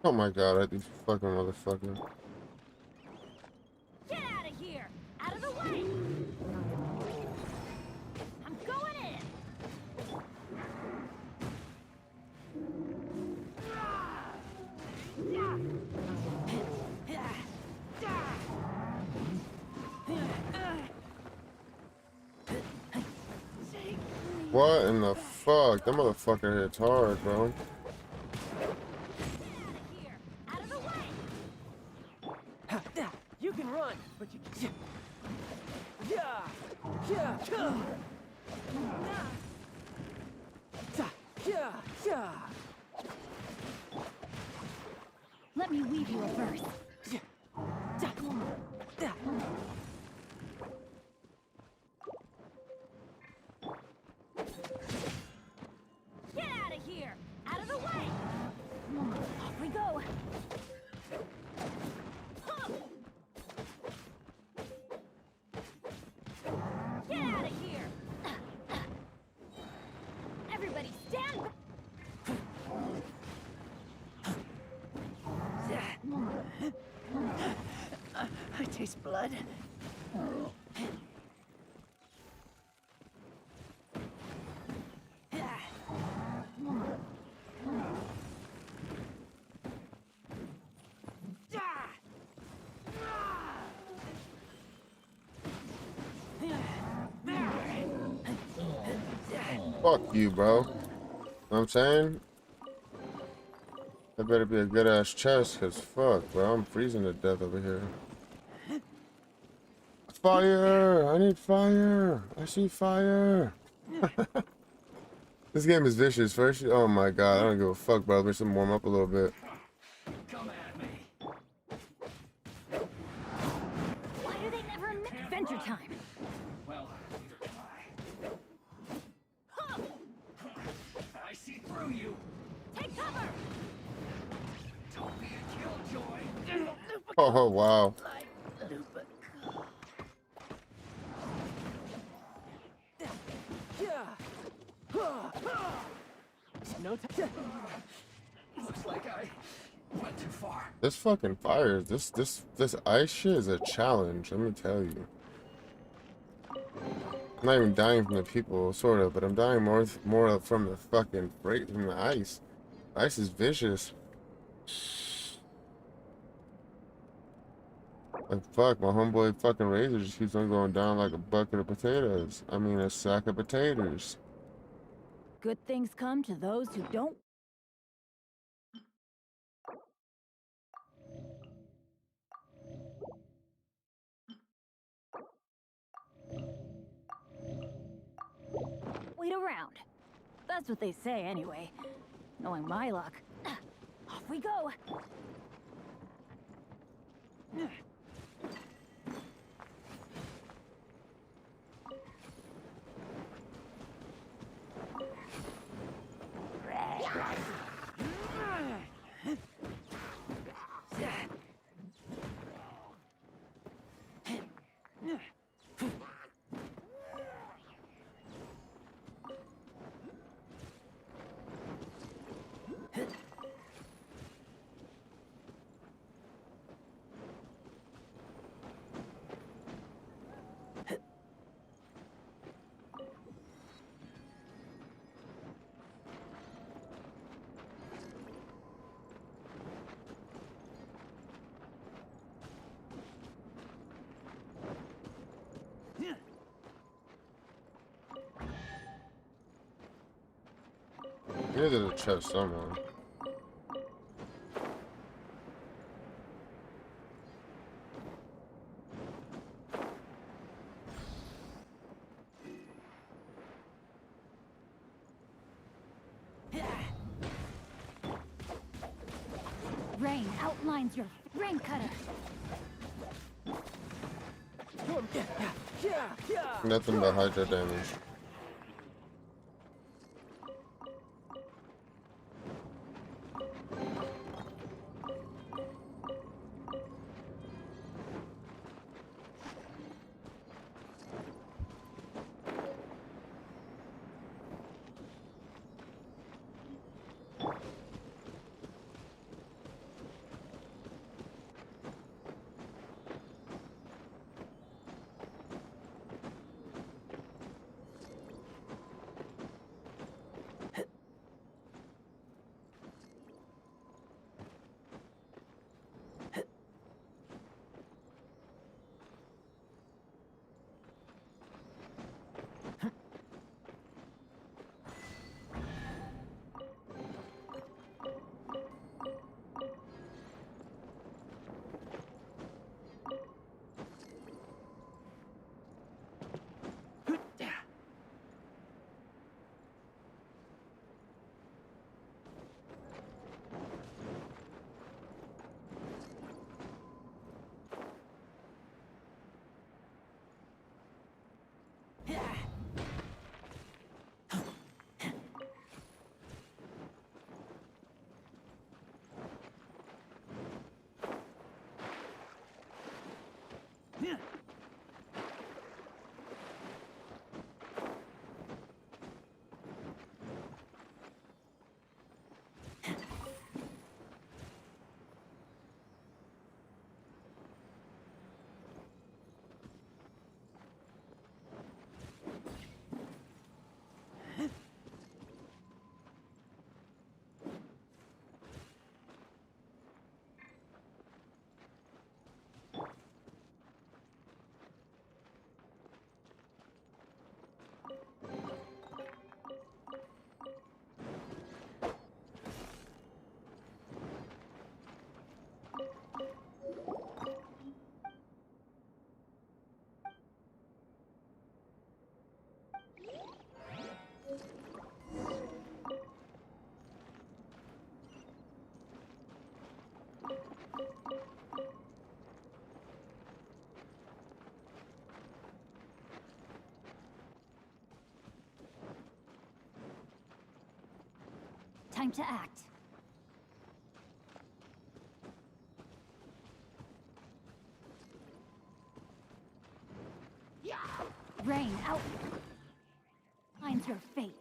Oh my god, these fucking motherfuckers. Get out of here! Out of the way! I'm going in! What in the fuck? That motherfucker hits hard, bro. You can run, but you can't. Let me weave you a verse. Get out of here! Out of the way! Off we go! Get out of here! Everybody stand back! I taste blood. Fuck you, bro. Know what I'm saying? That better be a good ass chest, cause fuck, bro, I'm freezing to death over here. Fire! I need fire! I see fire! This game is vicious. First, oh my god, I don't give a fuck, bro. Let me some warm up a little bit. Come at me. Why do they never admit adventure time? Well, neither can I. I see through you. Take cover! Don't be a killjoy. Oh wow. No time. Looks like I went too far. This fucking fire, this ice shit is a challenge, let me tell you. I'm not even dying from the people, sort of, but I'm dying more from the fucking from the ice. Ice is vicious. Like fuck, my homeboy fucking Razor just keeps on going down like a bucket of potatoes. I mean a sack of potatoes. Good things come to those who don't. Wait around. That's what they say anyway. Knowing my luck. Off we go. Maybe there's a chest somewhere. Rain outlines your rain cutter. Nothing but hydro damage. Time to act. Rain outlines your fate.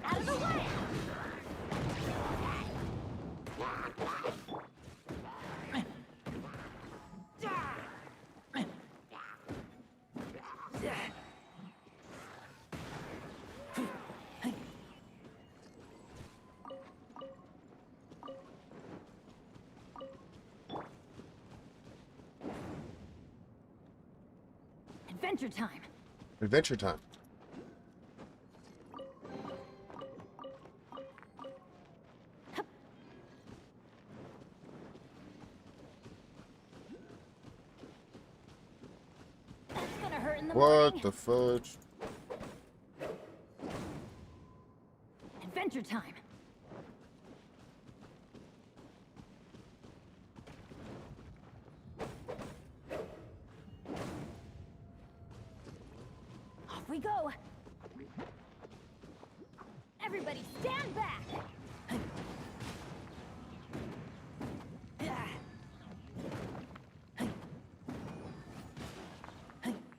Out of the way! Adventure time. Adventure time. That's gonna hurt in the What morning. the fudge? Adventure time. Off we go. Everybody stand back.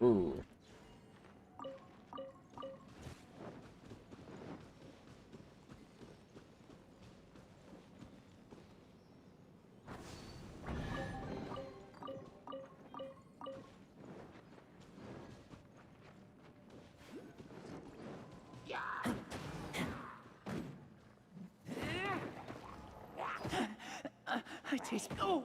Ooh. Tastes. Oh!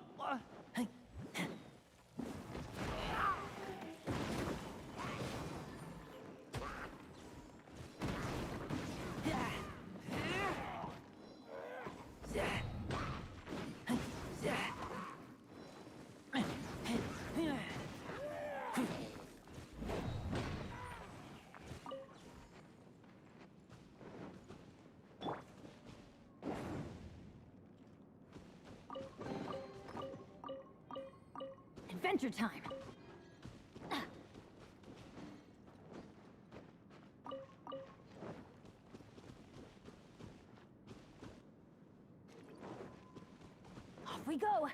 Adventure time! Off we go!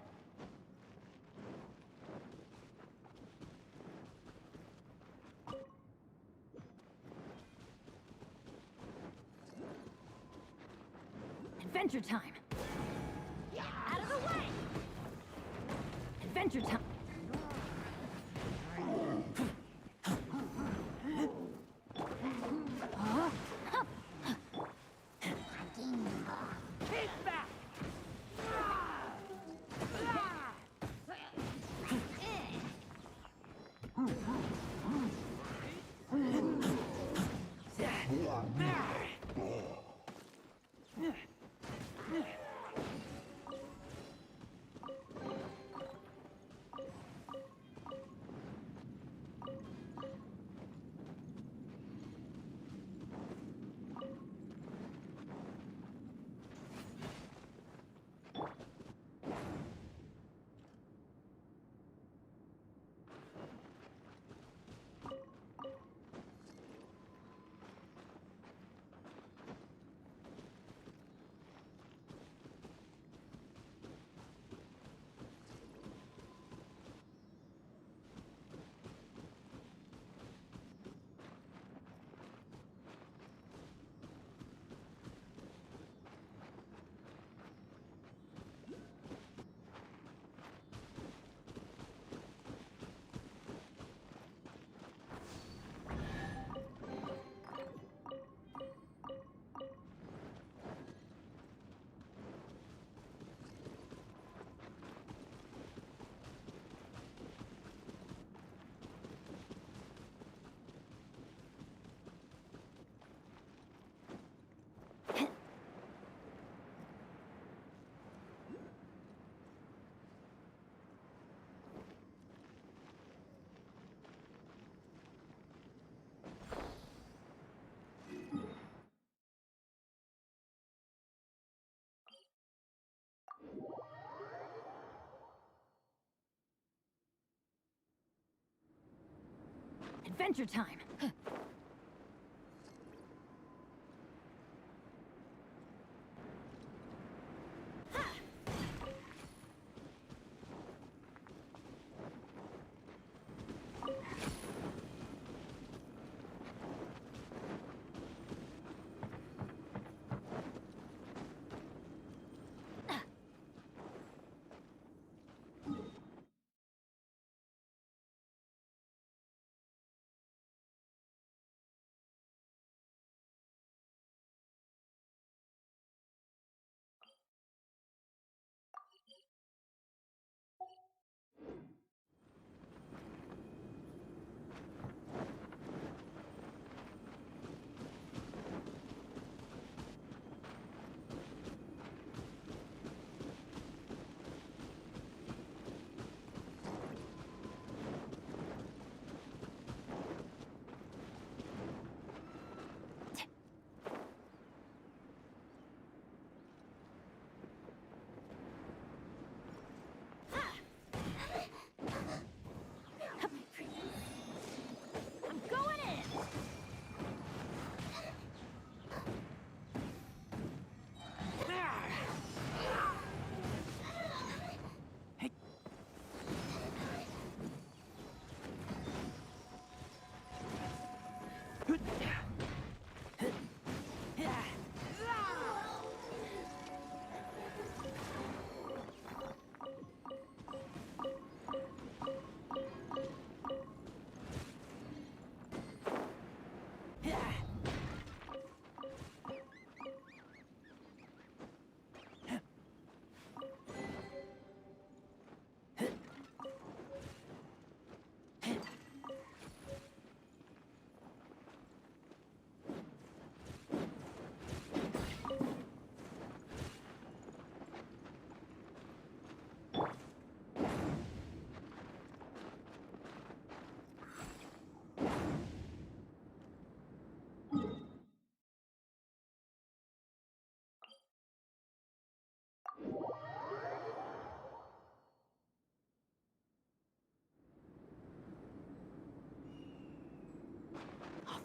Adventure time! Out of the way! Adventure time! Adventure time!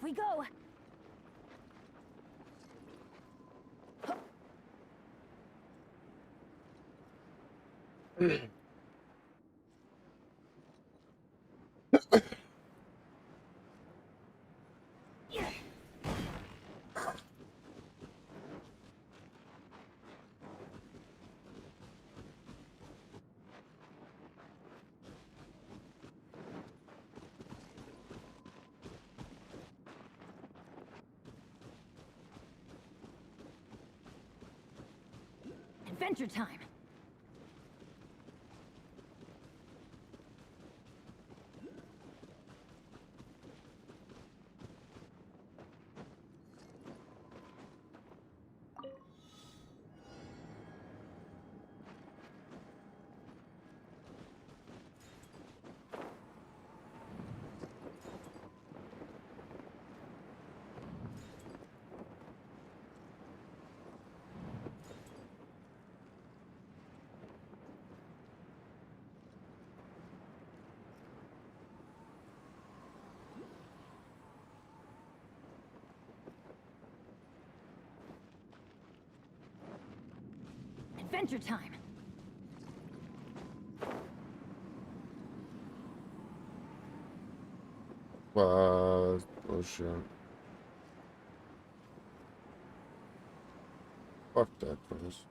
Off we go. Adventure time. Adventure time. Bullshit. Fuck that place.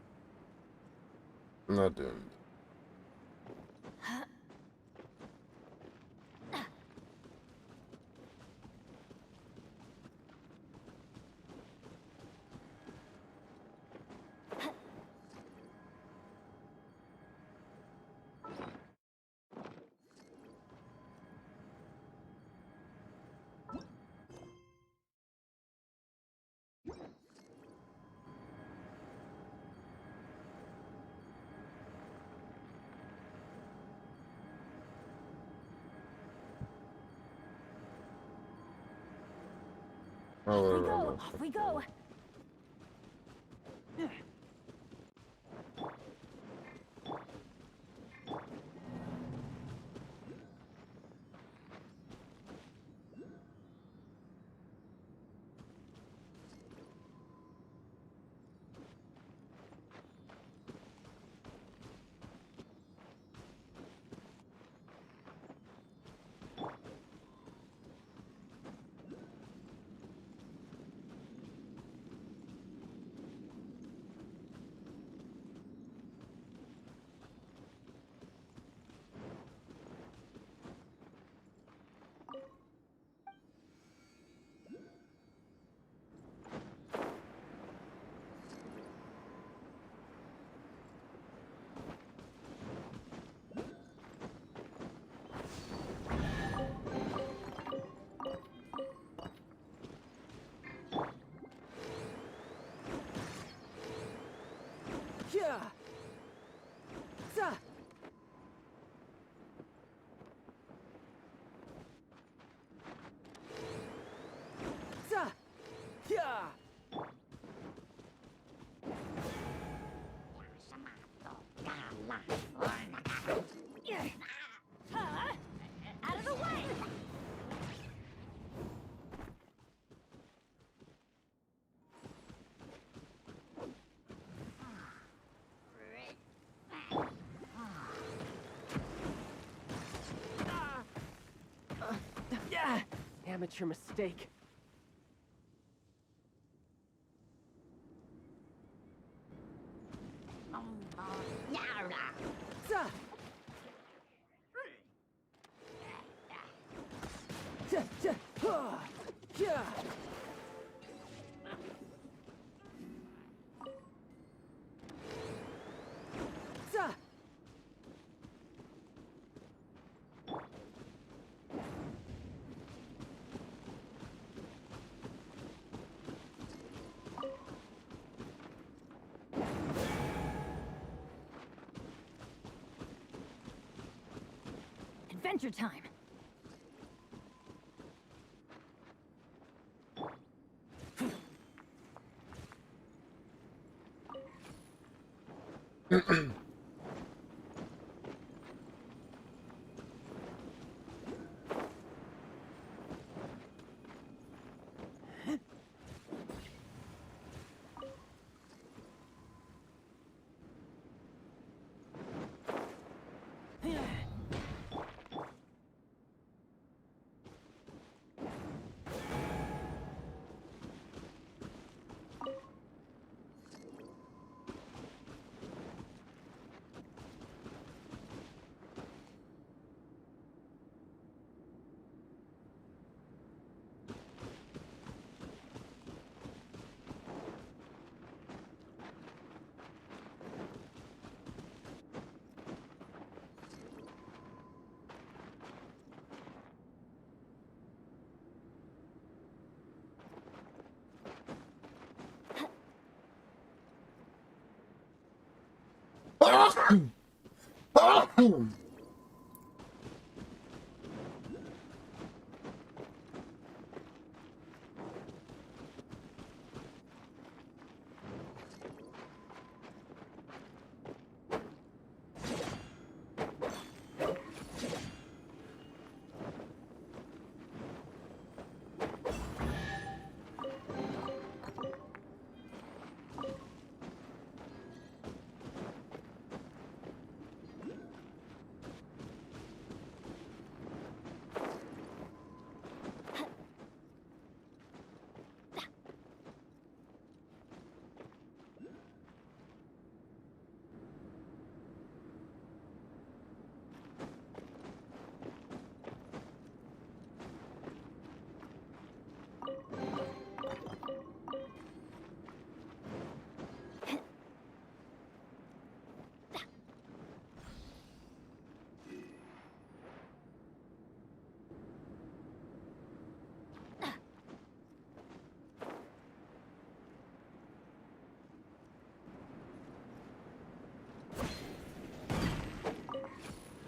I'm not doing it. Oh, Off we whatever, go. Off we go. Yeah. Za. Za. Yeah. Huh? Out of the way. Yeah. Amateur mistake. Za. Ja, ja. Ah. Yeah. Za. Adventure time.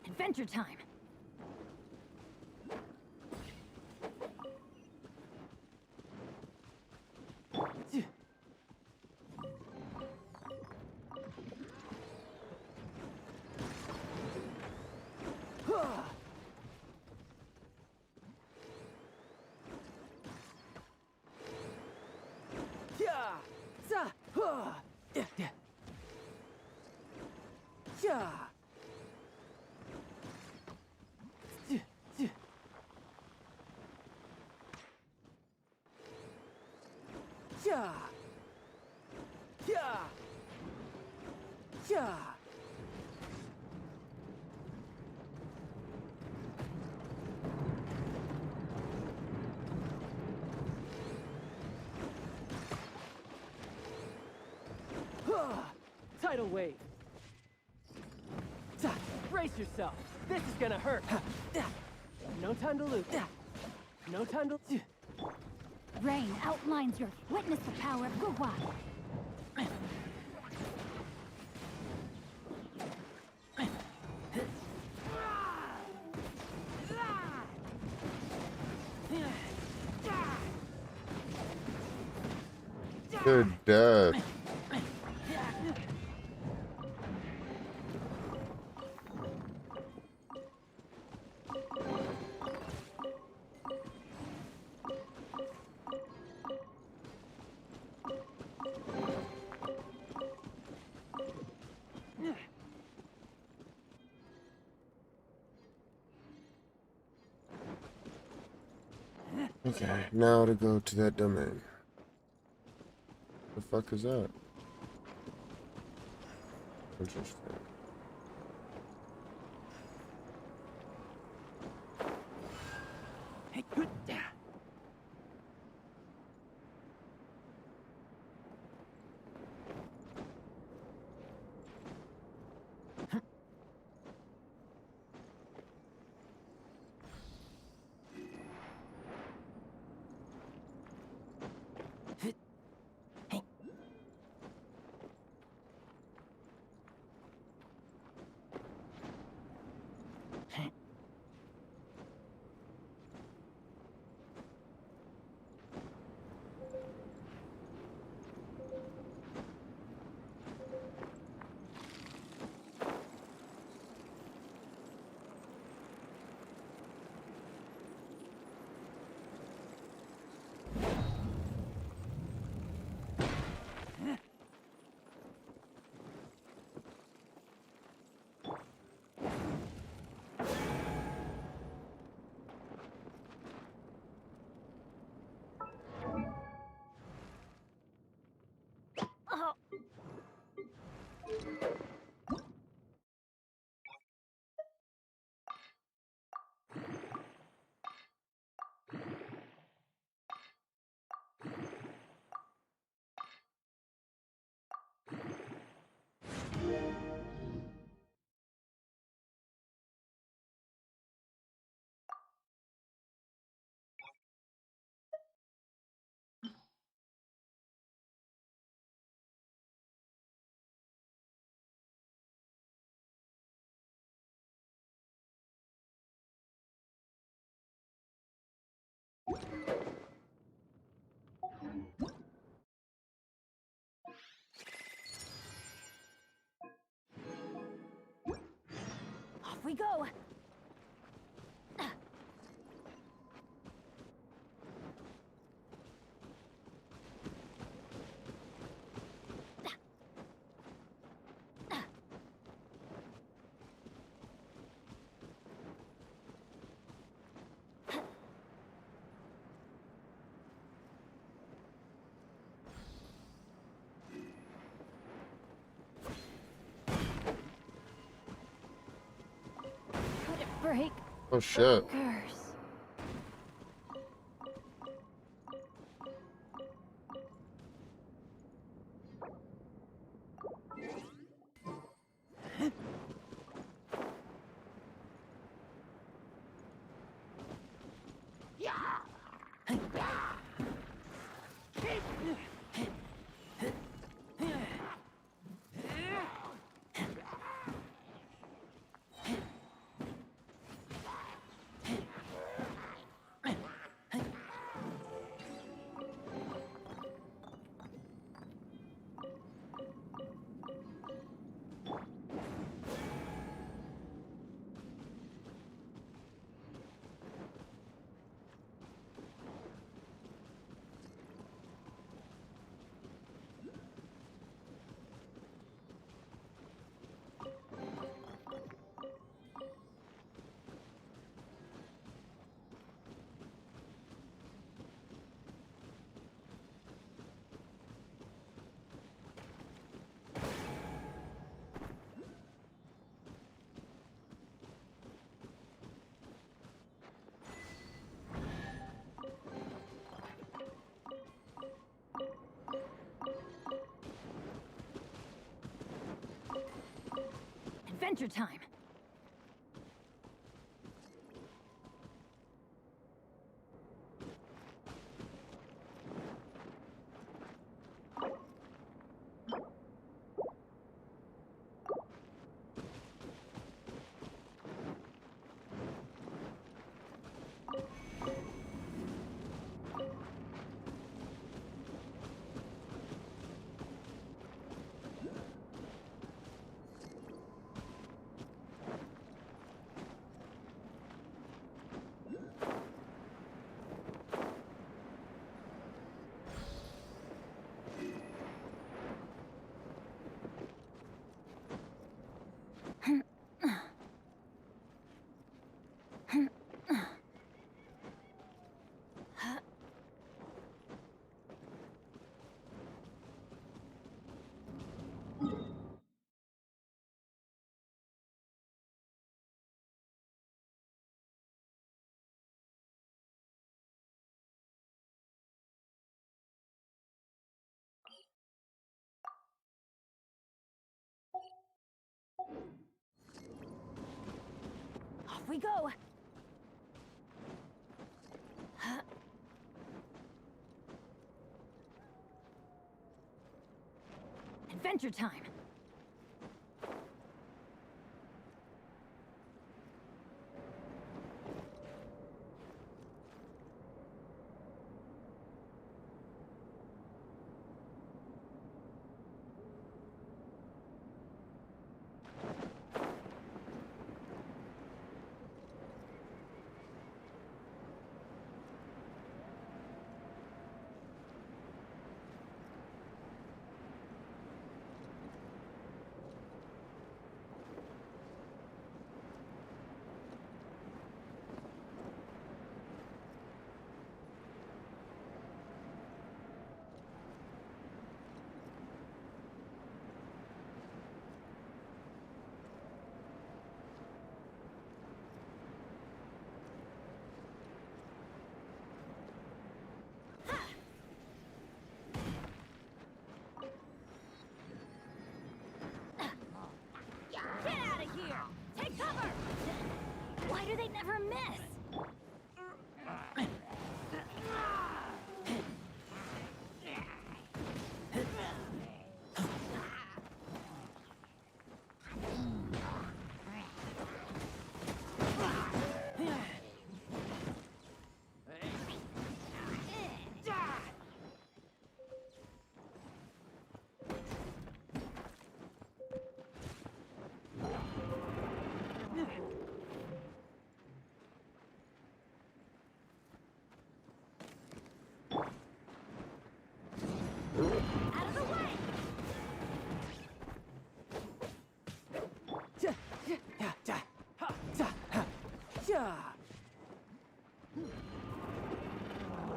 Adventure time. Tidal wave. Brace yourself. This is gonna hurt. No time to lose. No time to. Rain outlines your witness the power of Gugwa. Good death. Okay, now to go to that domain. The fuck is that? Interesting. Hey, good. we go! Could it break? Oh shit. Curse. Adventure time! Off we go! Adventure time!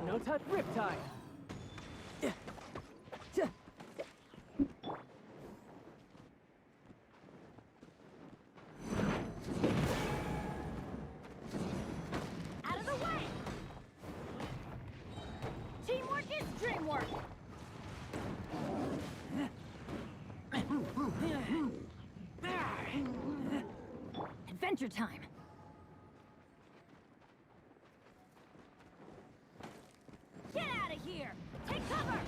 No touch. Riptide. Out of the way! Teamwork is dreamwork! Adventure time! Get out of here! Take cover!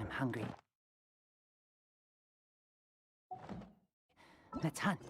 I'm hungry. Let's hunt.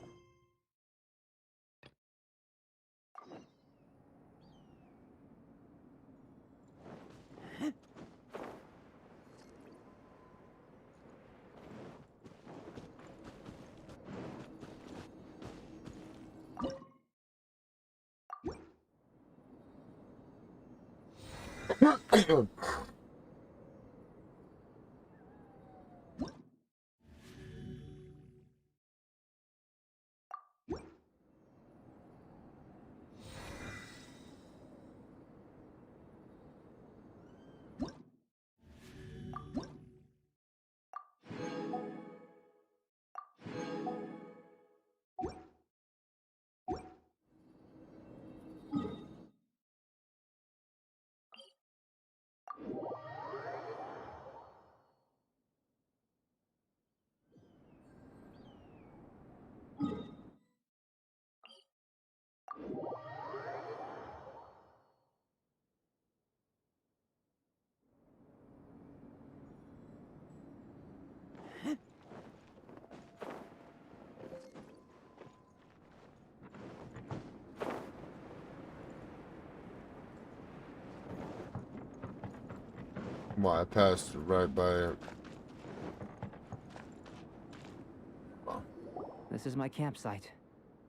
Well, I passed right by it. This is my campsite.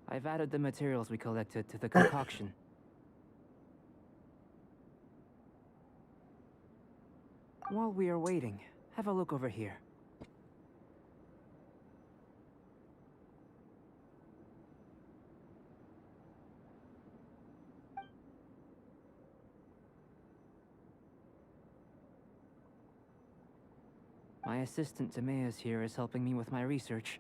I've added the materials we collected to the concoction. While we are waiting, have a look over here. My assistant Timaeus here is helping me with my research.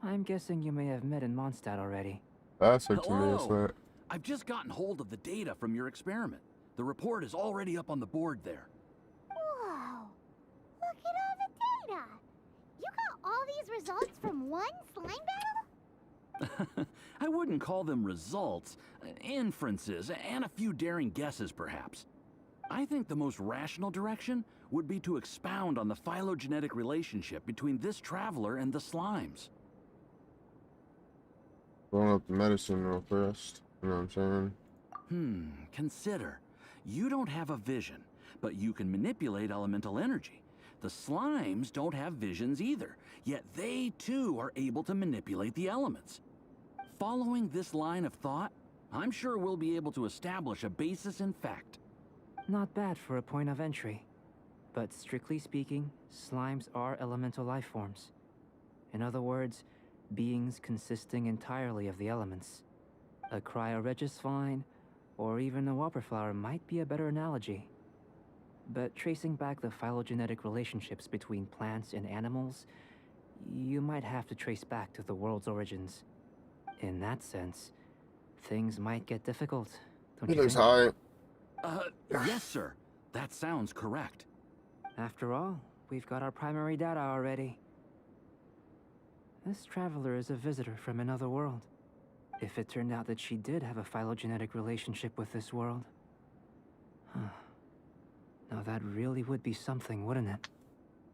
I'm guessing you may have met in Mondstadt already. That's what to me is Hello! what. I've just gotten hold of the data from your experiment. The report is already up on the board there. Whoa! Look at all the data! You got all these results from one slime battle? I wouldn't call them results, inferences, and a few daring guesses perhaps. I think the most rational direction would be to expound on the phylogenetic relationship between this traveler and the slimes. Blowing up the medicine real fast. You know what I'm saying? Consider. You don't have a vision, but you can manipulate elemental energy. The slimes don't have visions either, yet they too are able to manipulate the elements. Following this line of thought, I'm sure we'll be able to establish a basis in fact. Not bad for a point of entry. But strictly speaking, slimes are elemental life forms. In other words, beings consisting entirely of the elements. A cryoregis vine, or even a whopperflower might be a better analogy. But tracing back the phylogenetic relationships between plants and animals, you might have to trace back to the world's origins. In that sense, things might get difficult, don't He you looks think? high. Yes, sir. That sounds correct. After all, we've got our primary data already. This traveler is a visitor from another world. If it turned out that she did have a phylogenetic relationship with this world. Now that really would be something, wouldn't it?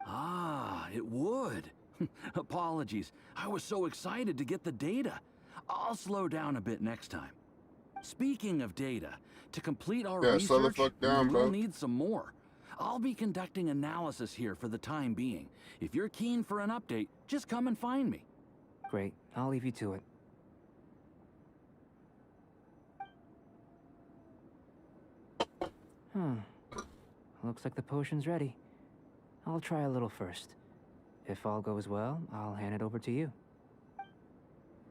Ah, it would. Apologies. I was so excited to get the data. I'll slow down a bit next time. Speaking of data, to complete our Yeah, slow the research, fuck down, we'll bro. need some more. I'll be conducting analysis here for the time being. If you're keen for an update, just come and find me. Great, I'll leave you to it. Looks like the potion's ready. I'll try a little first. If all goes well, I'll hand it over to you.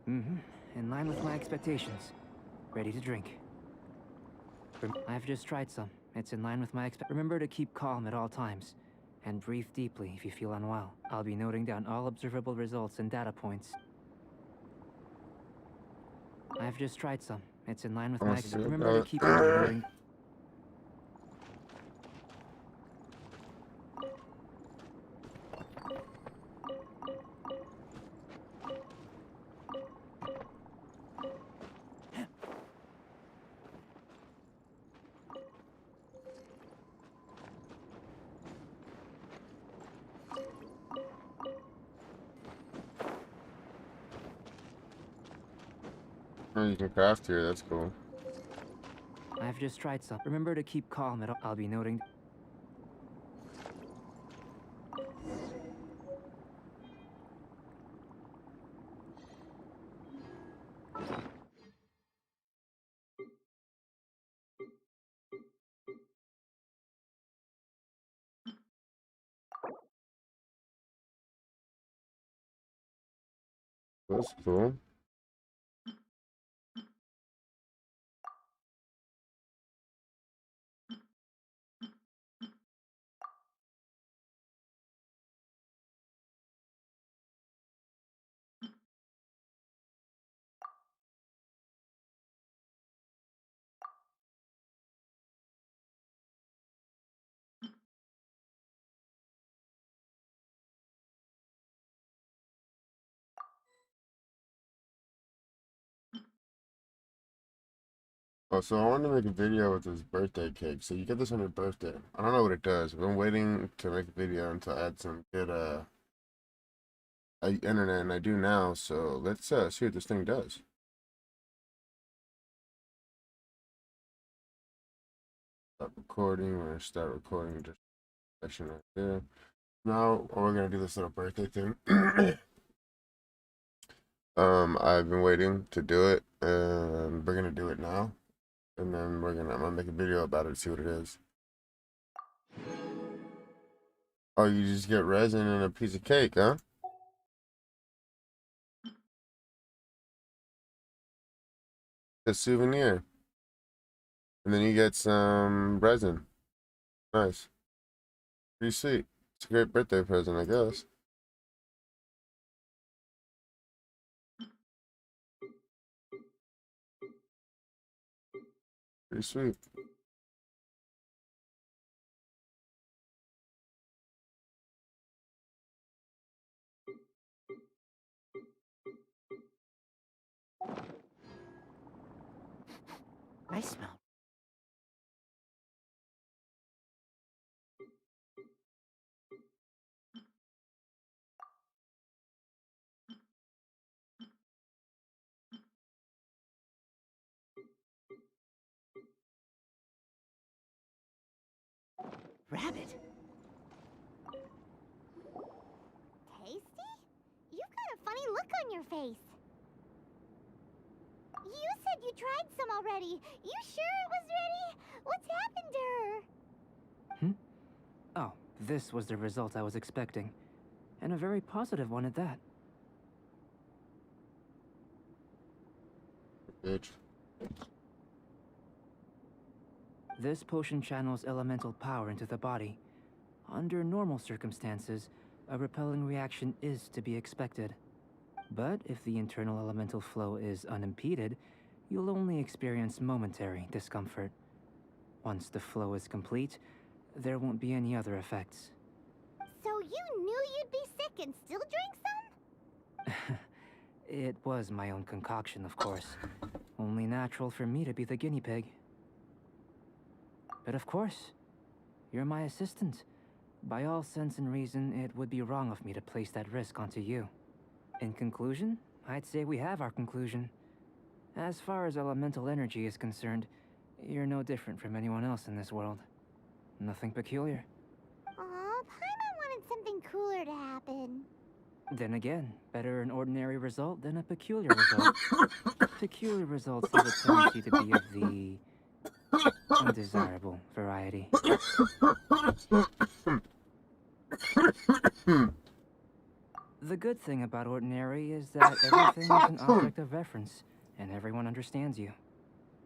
In line with my expectations. Ready to drink. I've just tried some. It's in line with my Remember to keep calm at all times. And breathe deeply if you feel unwell. I'll be noting down all observable results and data points. I've just tried some. It's in line with my Remember to keep noting. Oh, you can craft here, that's cool. I've just tried some. Remember to keep calm at all. I'll be noting. That's cool. Oh, so I wanted to make a video with this birthday cake. So you get this on your birthday. I don't know what it does. I've been waiting to make a video until I had some good internet, and I do now. So let's see what this thing does. Stop recording. We're gonna start recording just a section right there. Now we're gonna do this little birthday thing. I've been waiting to do it, and we're gonna do it now. And then I'm gonna make a video about it, see what it is. Oh, you just get resin and a piece of cake, huh? A souvenir. And then you get some resin. Nice. Pretty sweet. It's a great birthday present, I guess. Pretty sweet. I smell. Rabbit. Tasty? You've got a funny look on your face. You said you tried some already. You sure it was ready? What's happened to her? Oh, this was the result I was expecting. And a very positive one at that. Bitch. This potion channels elemental power into the body. Under normal circumstances, a repelling reaction is to be expected. But if the internal elemental flow is unimpeded, you'll only experience momentary discomfort. Once the flow is complete, there won't be any other effects. So you knew you'd be sick and still drank some? It was my own concoction, of course. Only natural for me to be the guinea pig. But of course, you're my assistant. By all sense and reason, it would be wrong of me to place that risk onto you. In conclusion, I'd say we have our conclusion. As far as elemental energy is concerned, you're no different from anyone else in this world. Nothing peculiar. Aw, Paimon wanted something cooler to happen. Then again, better an ordinary result than a peculiar result. Peculiar results have a tendency to be of the undesirable variety. The good thing about ordinary is that everything is an object of reference, and everyone understands you.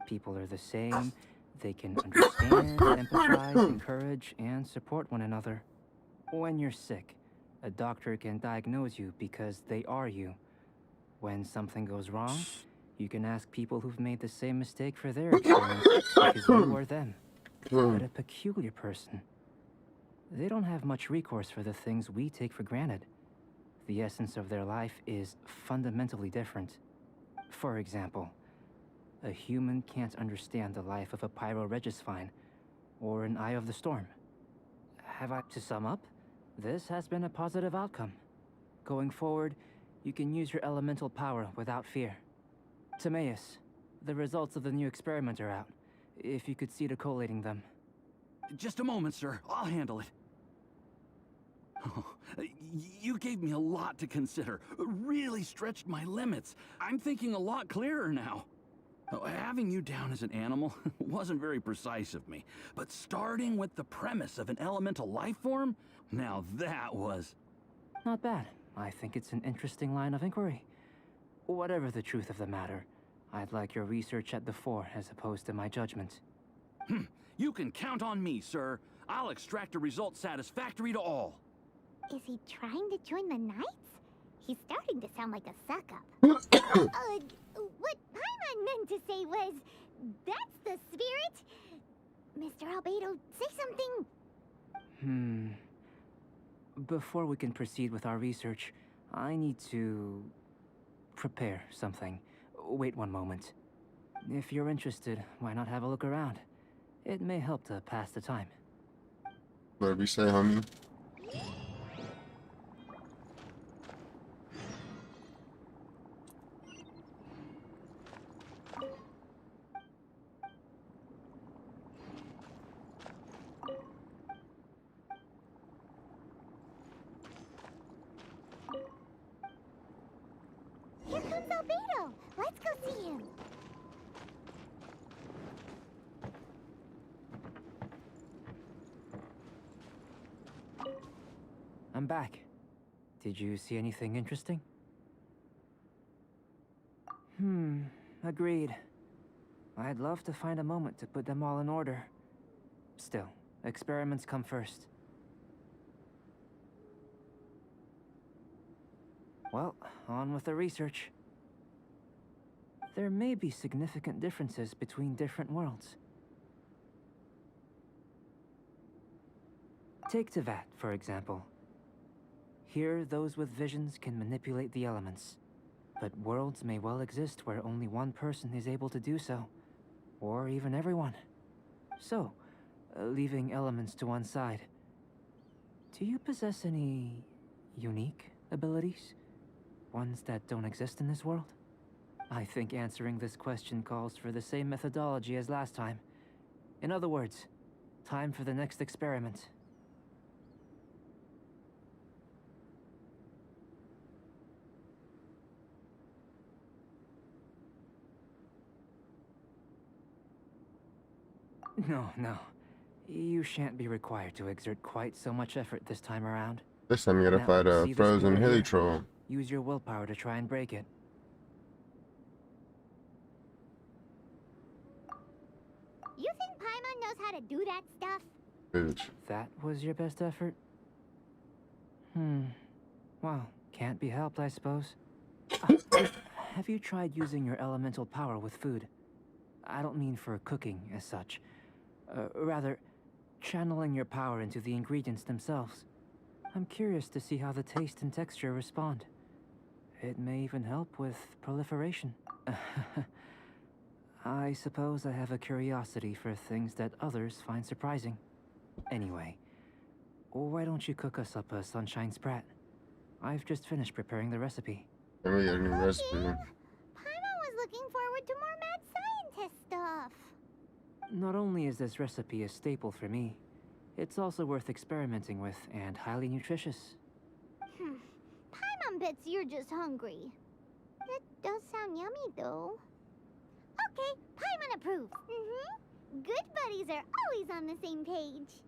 People are the same, they can understand, empathize, encourage, and support one another. When you're sick, a doctor can diagnose you because they are you. When something goes wrong, you can ask people who've made the same mistake for their experience because you are them. But a peculiar person, they don't have much recourse for the things we take for granted. The essence of their life is fundamentally different. For example, a human can't understand the life of a pyroregisvine or an eye of the storm. To sum up, this has been a positive outcome. Going forward, you can use your elemental power without fear. Timaeus, the results of the new experiment are out. If you could see to collating them. Just a moment, sir. I'll handle it. Oh, you gave me a lot to consider. Really stretched my limits. I'm thinking a lot clearer now. Having you down as an animal wasn't very precise of me, but starting with the premise of an elemental life form, now that was... Not bad. I think it's an interesting line of inquiry. Whatever the truth of the matter, I'd like your research at the fore as opposed to my judgment. You can count on me, sir. I'll extract a result satisfactory to all. Is he trying to join the Knights? He's starting to sound like a suck-up. What Paimon meant to say was, that's the spirit. Mr. Albedo, say something. Before we can proceed with our research, I need to prepare something. Wait one moment. If you're interested, why not have a look around? It may help to pass the time. Whatever you say, homie. Here comes Albedo. Let's go see him. I'm back. Did you see anything interesting? Agreed. I'd love to find a moment to put them all in order. Still, experiments come first. Well, on with the research. There may be significant differences between different worlds. Take Tevat, for example. Here, those with visions can manipulate the elements. But worlds may well exist where only one person is able to do so. Or even everyone. So, leaving elements to one side, do you possess any unique abilities? Ones that don't exist in this world? I think answering this question calls for the same methodology as last time. In other words, time for the next experiment. No. You shan't be required to exert quite so much effort this time around. This time you gotta Now, fight a see this frozen pillar hilly here? troll. Use your willpower to try and break it. You think Paimon knows how to do that stuff? Bitch. That was your best effort? Well, can't be helped, I suppose. Have you tried using your elemental power with food? I don't mean for cooking, as such. Rather, channeling your power into the ingredients themselves. I'm curious to see how the taste and texture respond. It may even help with proliferation. I suppose I have a curiosity for things that others find surprising. Anyway, why don't you cook us up a sunshine sprat? I've just finished preparing the recipe. Let me get a new recipe. Paimon was looking forward to more mad scientist stuff. Not only is this recipe a staple for me, it's also worth experimenting with and highly nutritious. Paimon bets you're just hungry. It does sound yummy, though. Okay, Paimon approves. Good buddies are always on the same page.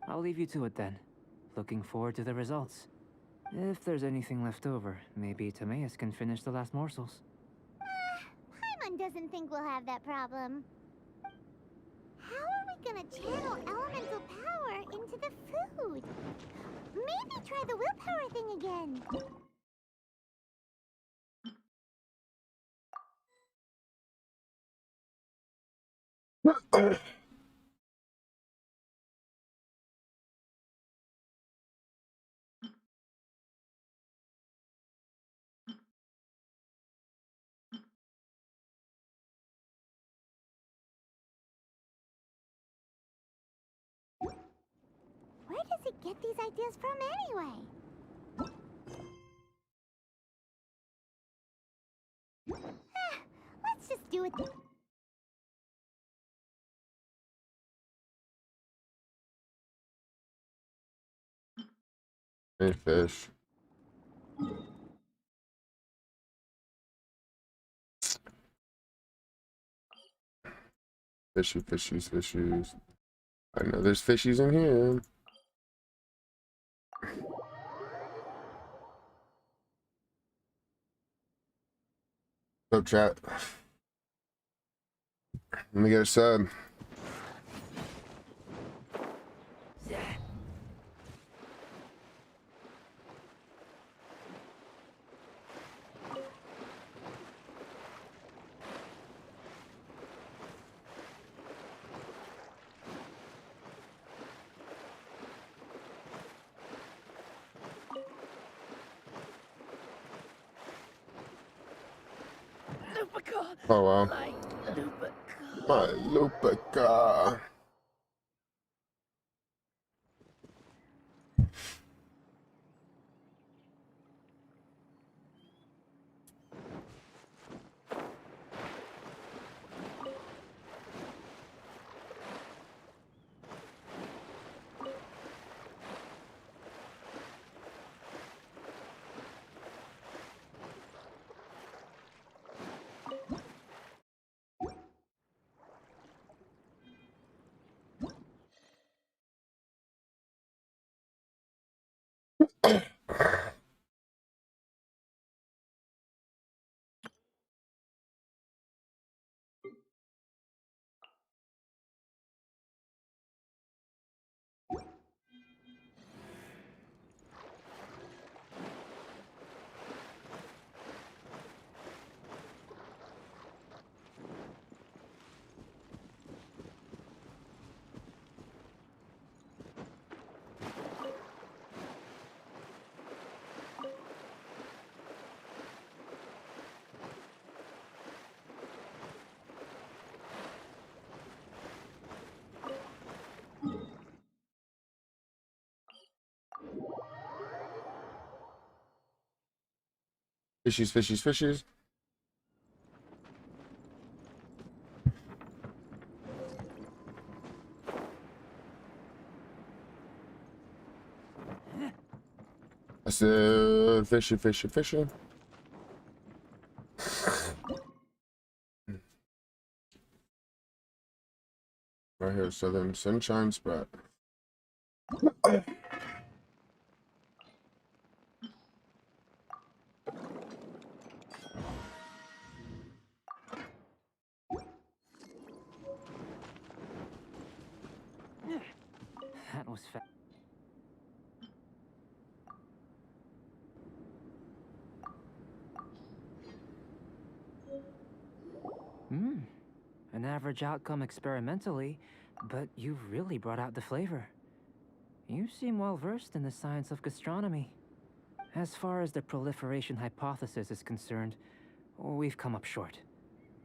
I'll leave you to it then. Looking forward to the results. If there's anything left over, maybe Timaeus can finish the last morsels. Paimon doesn't think we'll have that problem. How are we gonna channel elemental power into the food? Maybe try the willpower thing again. Where does it get these ideas from anyway? Let's just do it. Hey, fish. Fishies. I know there's fishies in here. What's up, chat? Let me get a sub. Oh wow. My Lupica. Fishies, fishies, fishies. I said fishy, fishy, fishy. Right here, Southern Sunshine Spot. That was an average outcome experimentally, but you've really brought out the flavor. You seem well versed in the science of gastronomy. As far as the proliferation hypothesis is concerned, we've come up short.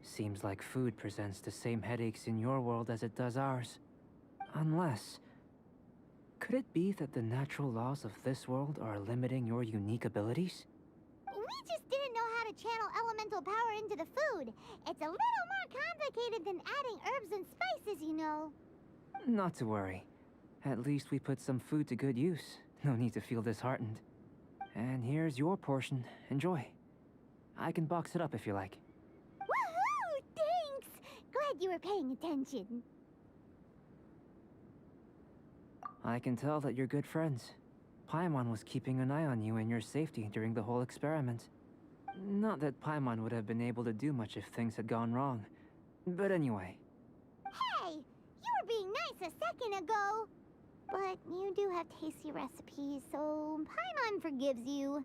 Seems like food presents the same headaches in your world as it does ours. Unless... could it be that the natural laws of this world are limiting your unique abilities? We just didn't know how to channel elemental power into the food. It's a little more complicated than adding herbs and spices, you know. Not to worry. At least we put some food to good use. No need to feel disheartened. And here's your portion. Enjoy. I can box it up if you like. Woohoo! Thanks! Glad you were paying attention. I can tell that you're good friends. Paimon was keeping an eye on you and your safety during the whole experiment. Not that Paimon would have been able to do much if things had gone wrong. But anyway. Hey! You were being nice a second ago! But you do have tasty recipes, so Paimon forgives you.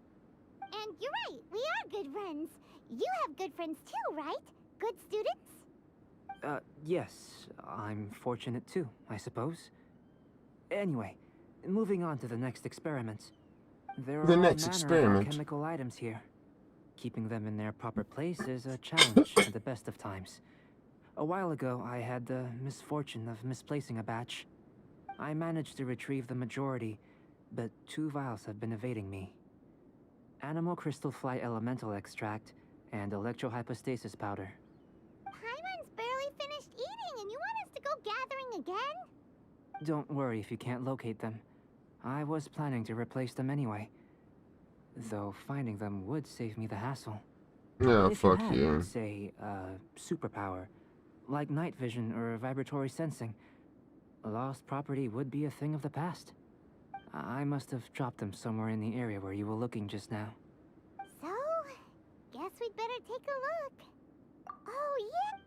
And you're right, we are good friends. You have good friends too, right? Good students? Yes. I'm fortunate too, I suppose. Anyway, moving on to the next experiment. There are all manner of alchemical items here. Keeping them in their proper place is a challenge at the best of times. A while ago, I had the misfortune of misplacing a batch. I managed to retrieve the majority, but 2 vials have been evading me. Animal crystal fly elemental extract and electrohypostasis powder. Paimon's barely finished eating and you want us to go gathering again? Don't worry if you can't locate them. I was planning to replace them anyway. Though finding them would save me the hassle. Yeah, if fuck you had, you. say, superpower, like night vision or vibratory sensing, lost property would be a thing of the past. I must have dropped them somewhere in the area where you were looking just now. So, guess we'd better take a look. Oh, yeah!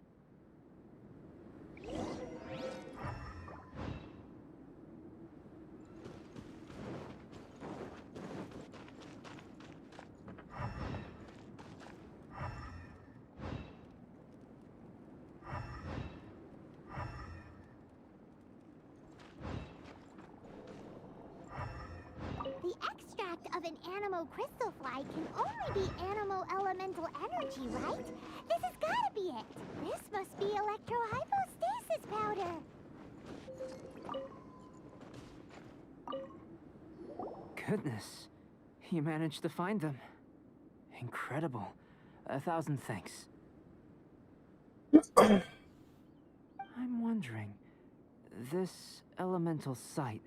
The extract of an animo crystal fly can only be animo elemental energy, right? This has gotta be it. This must be electrohypostasis powder. Goodness, you managed to find them. Incredible. 1,000 thanks. I'm wondering, this elemental site,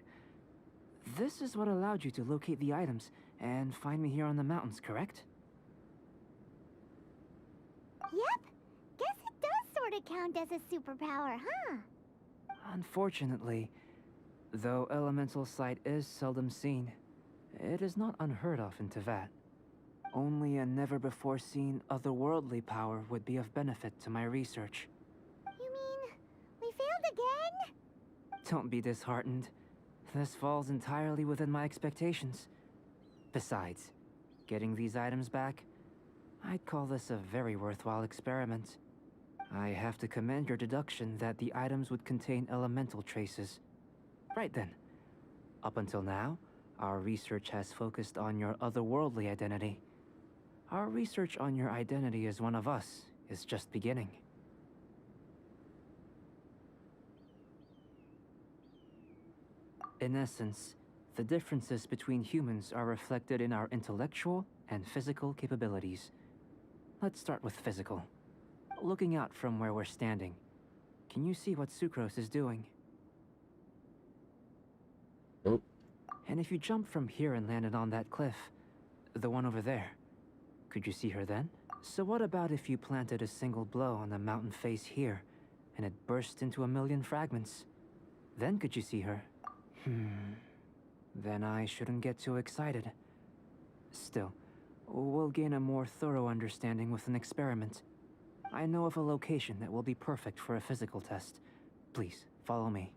this is what allowed you to locate the items and find me here on the mountains, correct? Yep. Guess it does sort of count as a superpower, huh? Unfortunately, though elemental sight is seldom seen, it is not unheard of in Teyvat. Only a never-before-seen otherworldly power would be of benefit to my research. You mean, we failed again? Don't be disheartened. This falls entirely within my expectations. Besides, getting these items back, I'd call this a very worthwhile experiment. I have to commend your deduction that the items would contain elemental traces. Right then. Up until now, our research has focused on your otherworldly identity. Our research on your identity as one of us is just beginning. In essence, The differences between humans are reflected in our intellectual and physical capabilities. Let's start with physical. Looking out from where we're standing, can you see what Sucrose is doing? Nope. And if you jump from here and landed on that cliff, the one over there, could you see her then? So what about if you planted a single blow on the mountain face here, and it burst into a million fragments? Then could you see her? Then I shouldn't get too excited. Still, we'll gain a more thorough understanding with an experiment. I know of a location that will be perfect for a physical test. Please, follow me.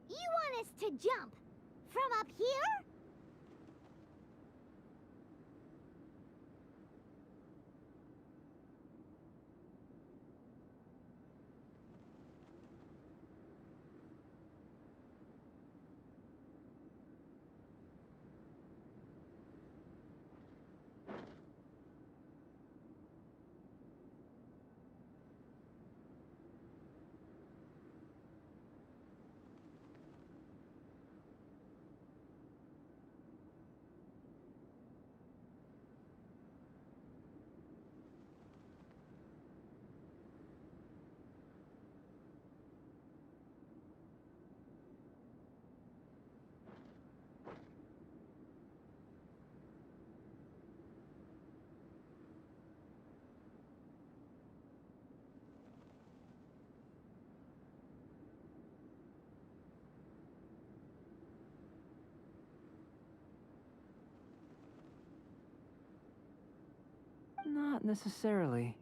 You want us to jump from up here? Not necessarily.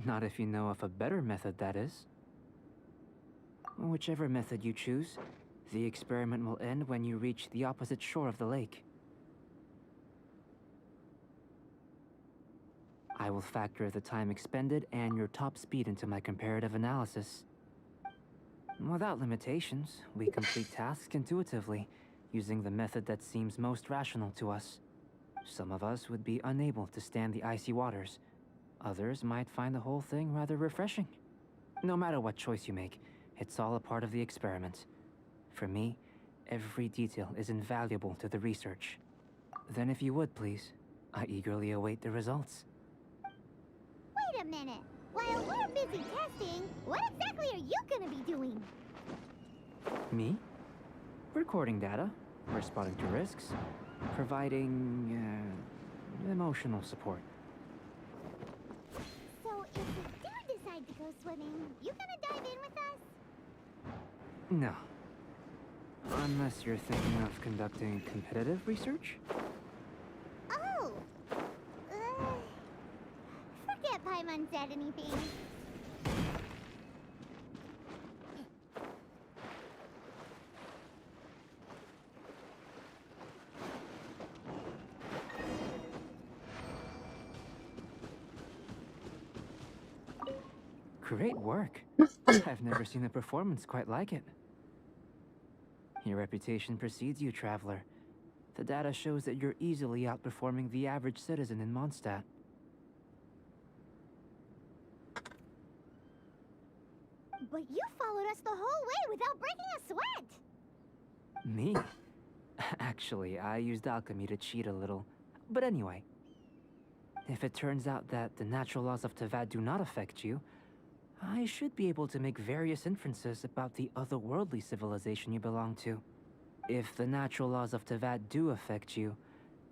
Not if you know of a better method, that is. Whichever method you choose, the experiment will end when you reach the opposite shore of the lake. I will factor the time expended and your top speed into my comparative analysis. Without limitations, we complete tasks intuitively, using the method that seems most rational to us. Some of us would be unable to stand the icy waters. Others might find the whole thing rather refreshing. No matter what choice you make, it's all a part of the experiment. For me, every detail is invaluable to the research. Then if you would, please, I eagerly await the results. Wait a minute. While we're busy testing, what exactly are you gonna be doing? Me? Recording data, responding to risks, providing, emotional support. So if we do decide to go swimming, you gonna dive in with us? No. Unless you're thinking of conducting competitive research? Oh! Forget Paimon said anything. Great work. I've never seen a performance quite like it. Your reputation precedes you, Traveler. The data shows that you're easily outperforming the average citizen in Mondstadt. But you followed us the whole way without breaking a sweat! Me? Actually, I used alchemy to cheat a little. But anyway, if it turns out that the natural laws of Tavad do not affect you, I should be able to make various inferences about the otherworldly civilization you belong to. If the natural laws of Tavad do affect you,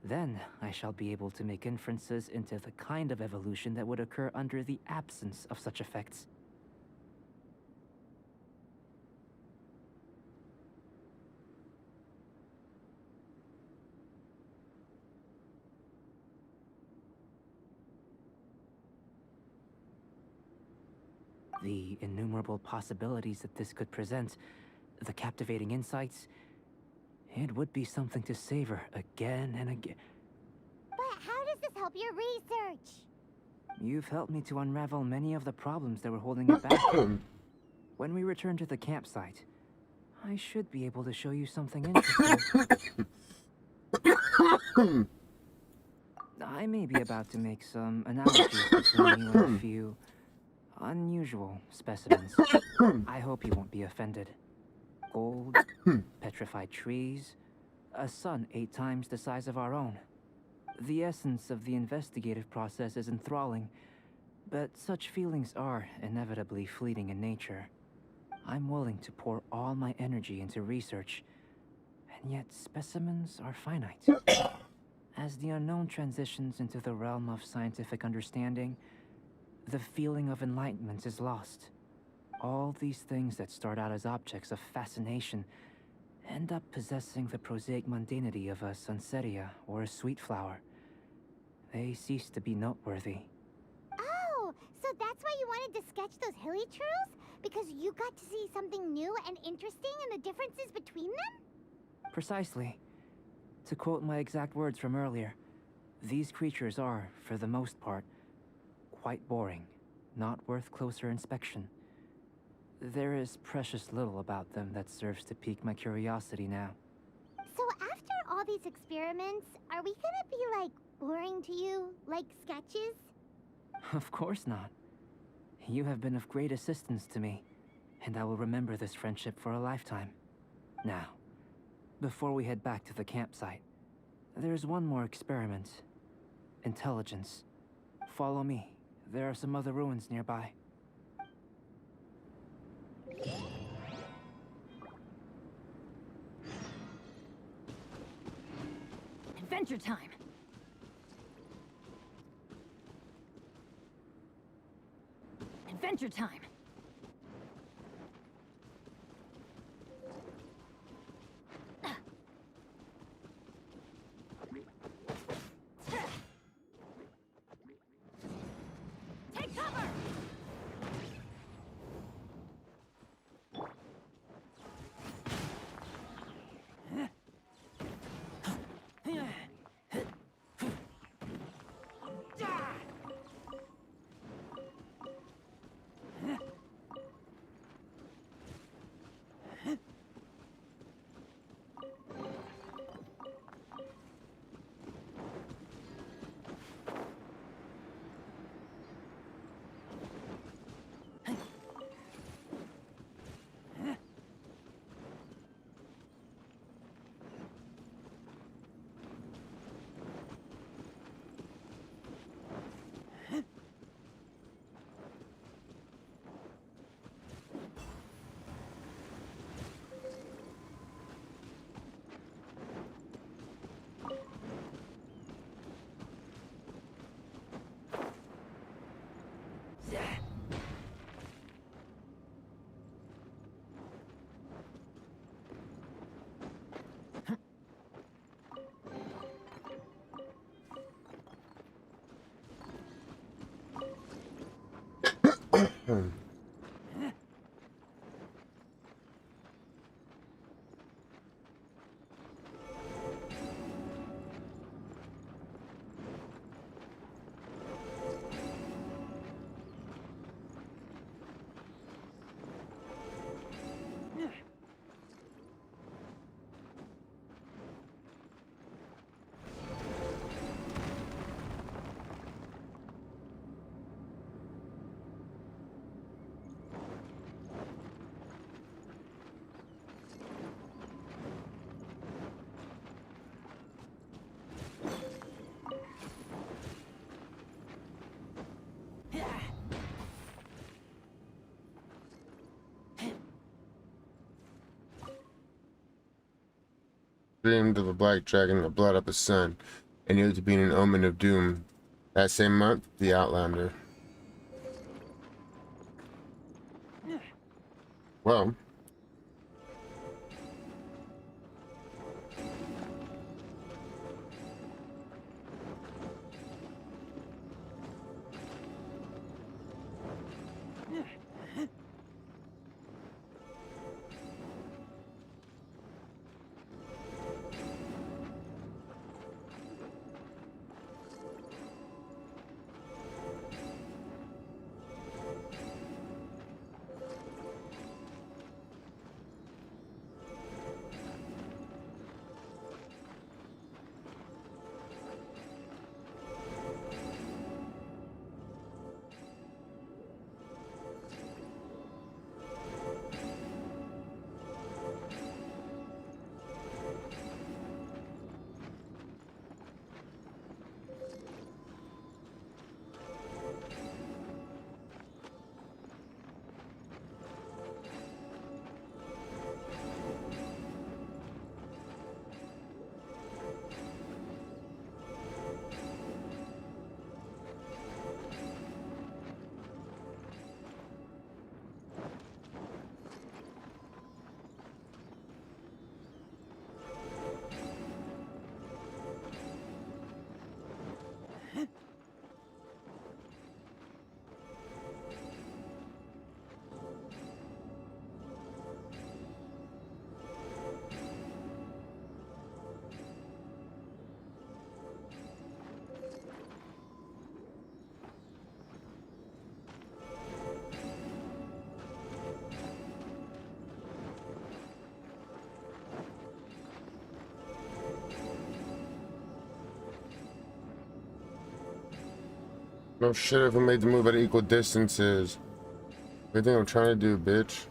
then I shall be able to make inferences into the kind of evolution that would occur under the absence of such effects. The innumerable possibilities that this could present, the captivating insights, it would be something to savor again and again. But how does this help your research? You've helped me to unravel many of the problems that were holding it back. When we return to the campsite, I should be able to show you something interesting. I may be about to make some analogies between you and a few unusual specimens. I hope you won't be offended. Gold, petrified trees, a sun 8 times the size of our own. The essence of the investigative process is enthralling, but such feelings are inevitably fleeting in nature. I'm willing to pour all my energy into research, and yet specimens are finite. As the unknown transitions into the realm of scientific understanding, the feeling of enlightenment is lost. All these things that start out as objects of fascination end up possessing the prosaic mundanity of a sunsetia or a sweet flower. They cease to be noteworthy. Oh, so that's why you wanted to sketch those hilly trails? Because you got to see something new and interesting in the differences between them? Precisely. To quote my exact words from earlier, these creatures are, for the most part, quite boring, not worth closer inspection. There is precious little about them that serves to pique my curiosity now. So after all these experiments, are we gonna be, like, boring to you? Like sketches? Of course not. You have been of great assistance to me, and I will remember this friendship for a lifetime. Now, before we head back to the campsite, there's one more experiment. Intelligence. Follow me. There are some other ruins nearby. Adventure time. Adventure time. Take cover. Dreamed of a black dragon and the blood up his son, and knew it to be an omen of doom. That same month, the Outlander. Well, no shit if we made the move at equal distances. What do you think I'm trying to do, bitch?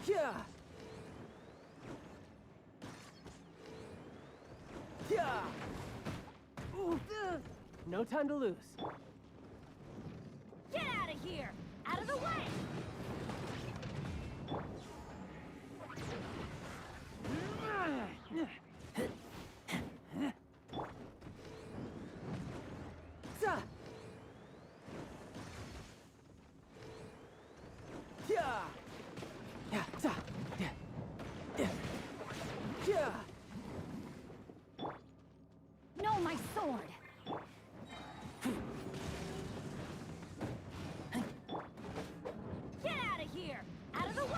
Yeah. Yeah. Ooh. No time to lose. Get out of here! Out of the way! Za. Yeah. Yeah. Za. Yeah. Yeah. Yeah. No, my sword! Get out of here! Out of the way!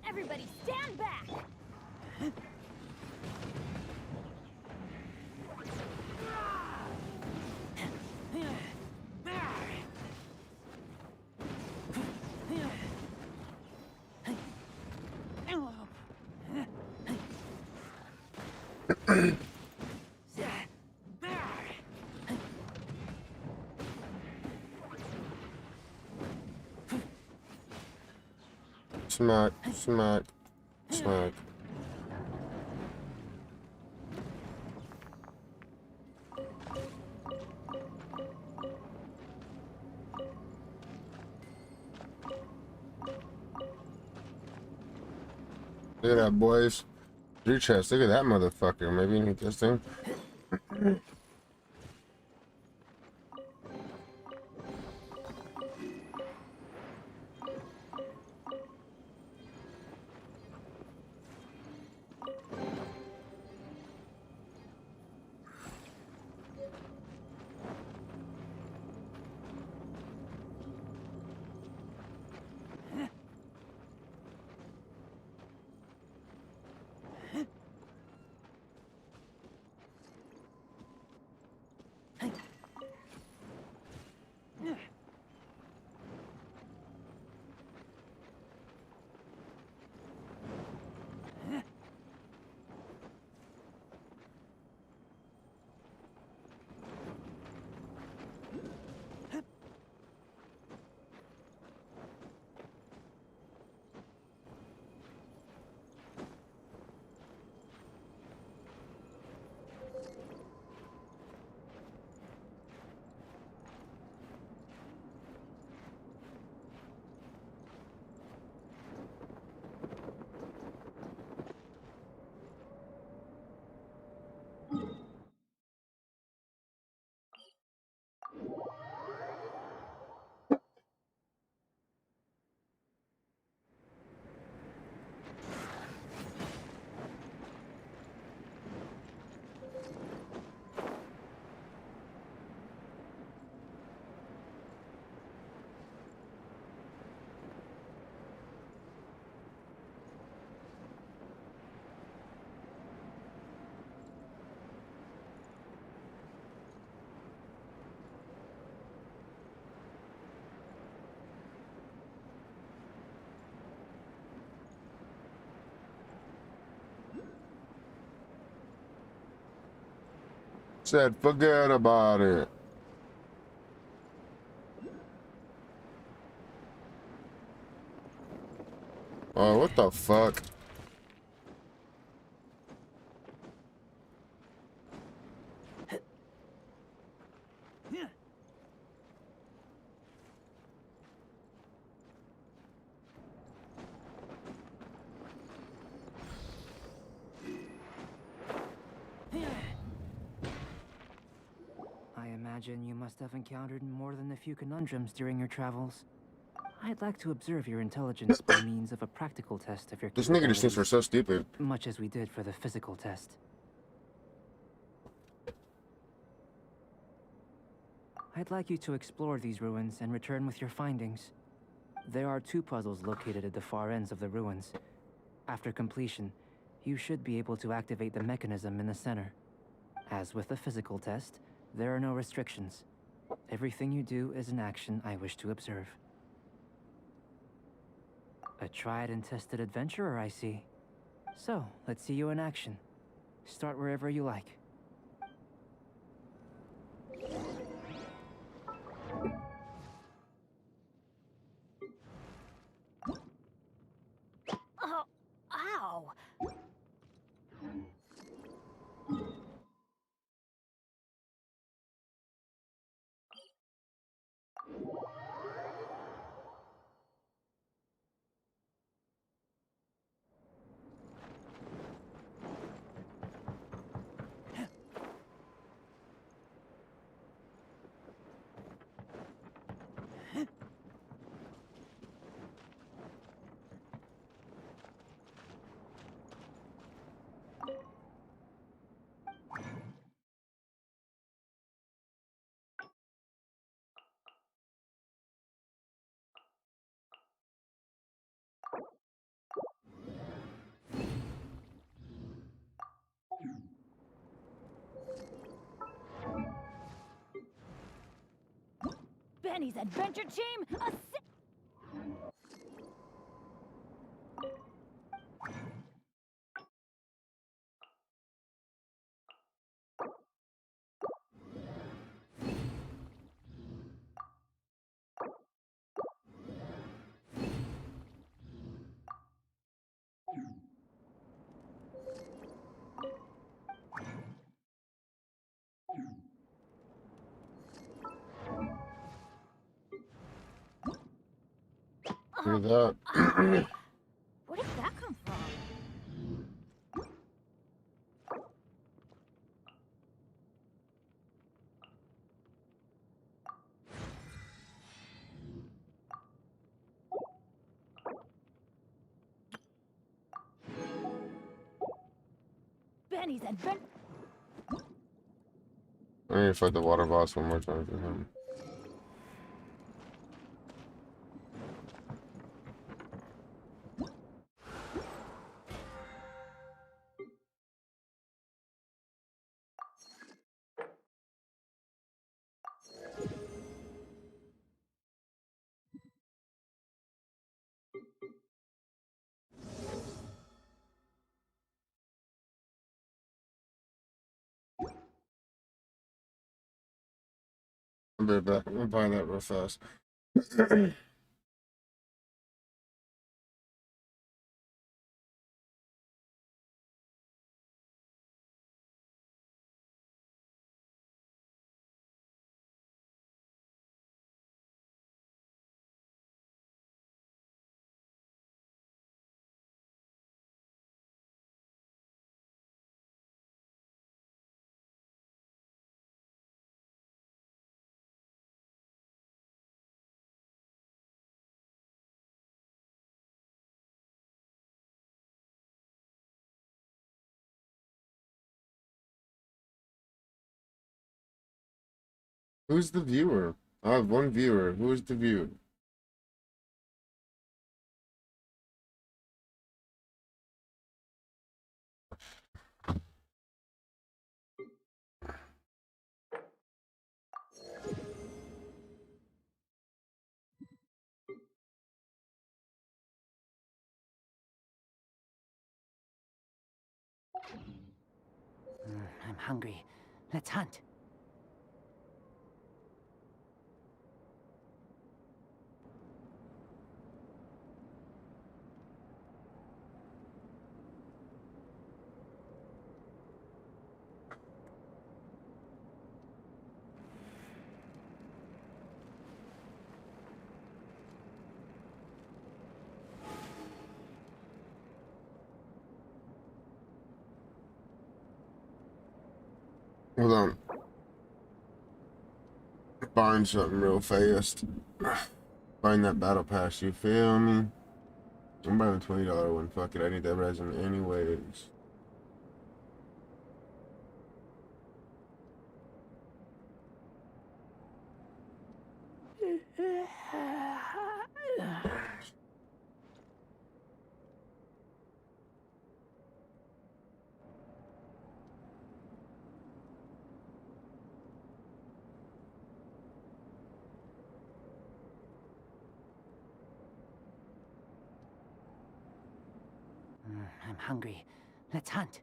Everybody stand back! Smack, smack, smack. Look at that, boys. 3 chests. Look at that motherfucker. Maybe you need this thing. Said, forget about it. Oh, what the fuck? I imagine you must have encountered more than a few conundrums during your travels. I'd like to observe your intelligence by means of a practical test of your This nigga just thinks we're capabilities, so stupid. much as we did for the physical test. I'd like you to explore these ruins and return with your findings. There are 2 puzzles located at the far ends of the ruins. After completion, you should be able to activate the mechanism in the center. As with the physical test, there are no restrictions. Everything you do is an action I wish to observe. A tried and tested adventurer, I see. So, let's see you in action. Start wherever you like. Oh, ow! Benny's adventure team, Do that. Where did that come from? Benny's advent. I need to fight the water boss one more time for him. I'll be back. I'm buying that real fast. Who's the viewer? I have one viewer. Who is the viewer? I'm hungry. Let's hunt. Hold on. Buying something real fast. Buying that battle pass, you feel me? I'm buying a $20 one. Fuck it, I need that resin anyways. I'm hungry. Let's hunt.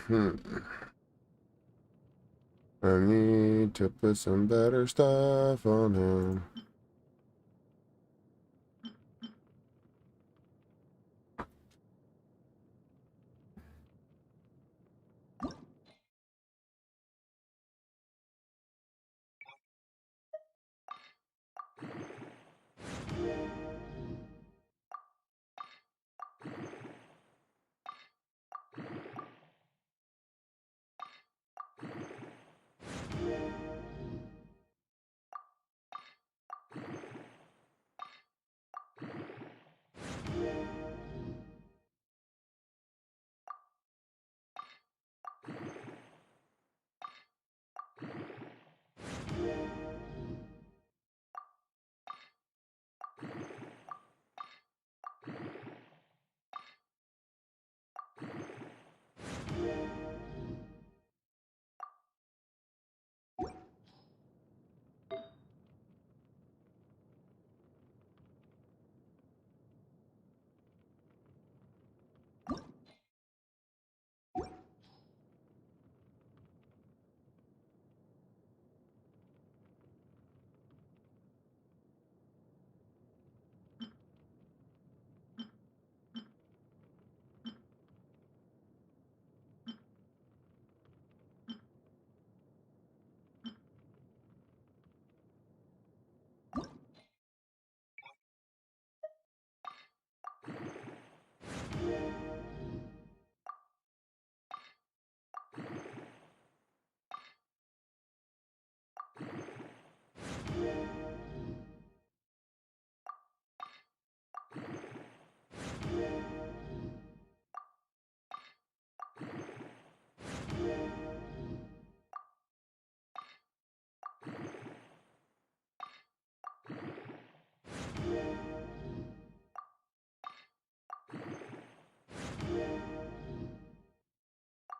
Hmm. I need to put some better stuff on him.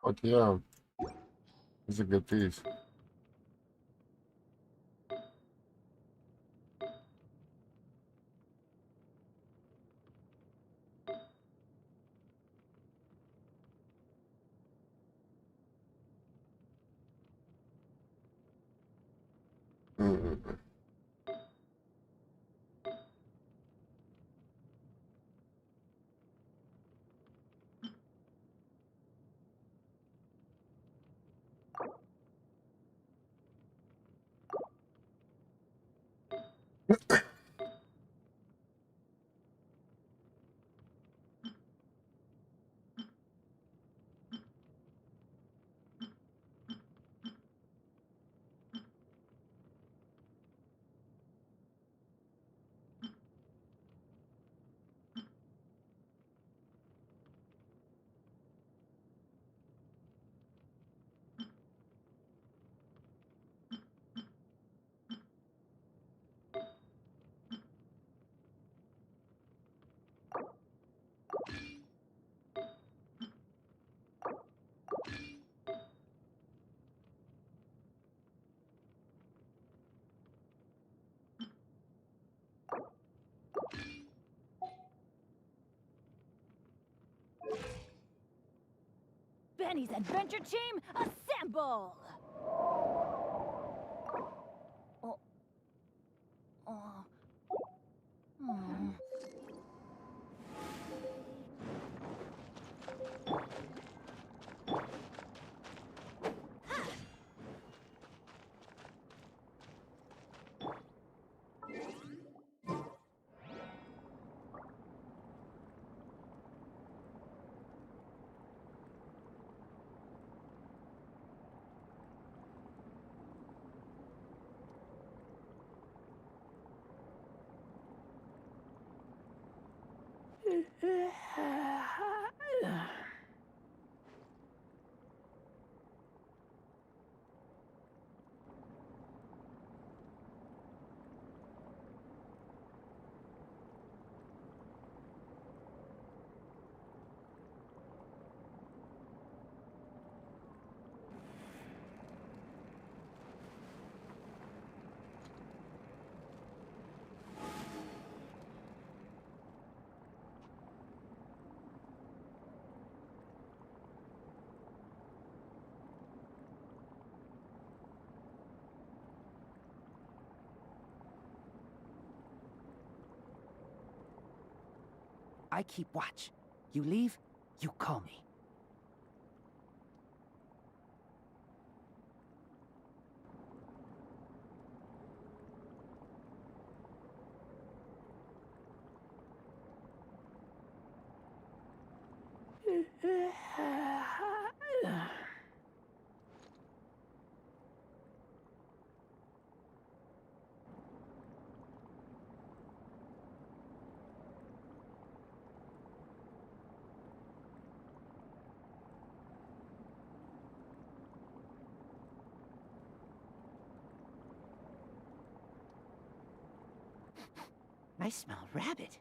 Fuck yeah. It's a good piece. Mm-mm. Benny's adventure team, assemble! Oh. Oh. Hmm. I keep watch. You leave, you call me. I smell rabbit.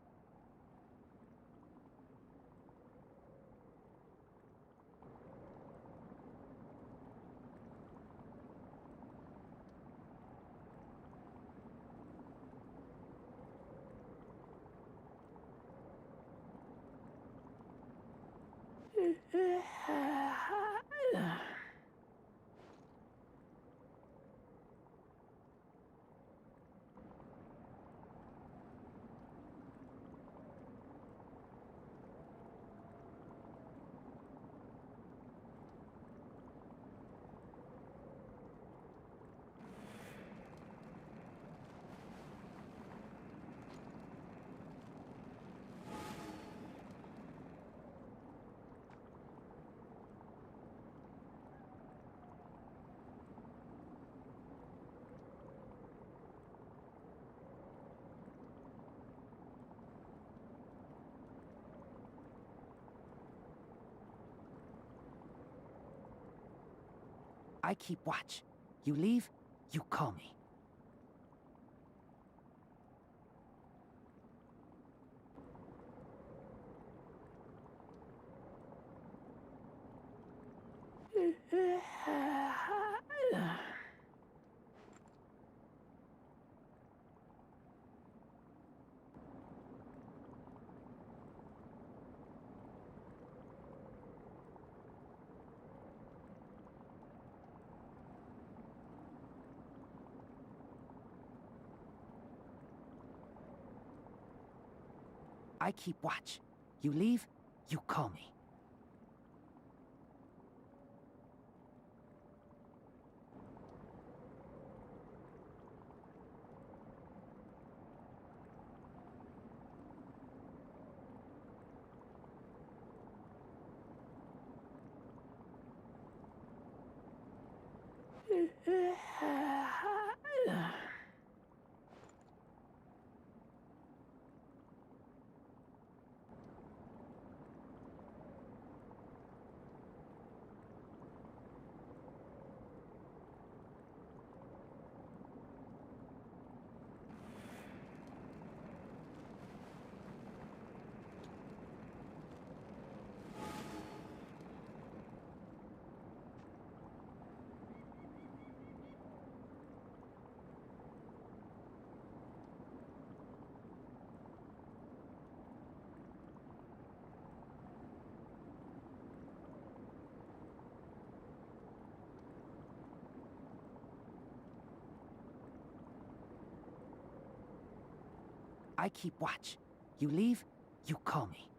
I keep watch. You leave, you call me. I keep watch. You leave, you call me. I keep watch. You leave, you call me.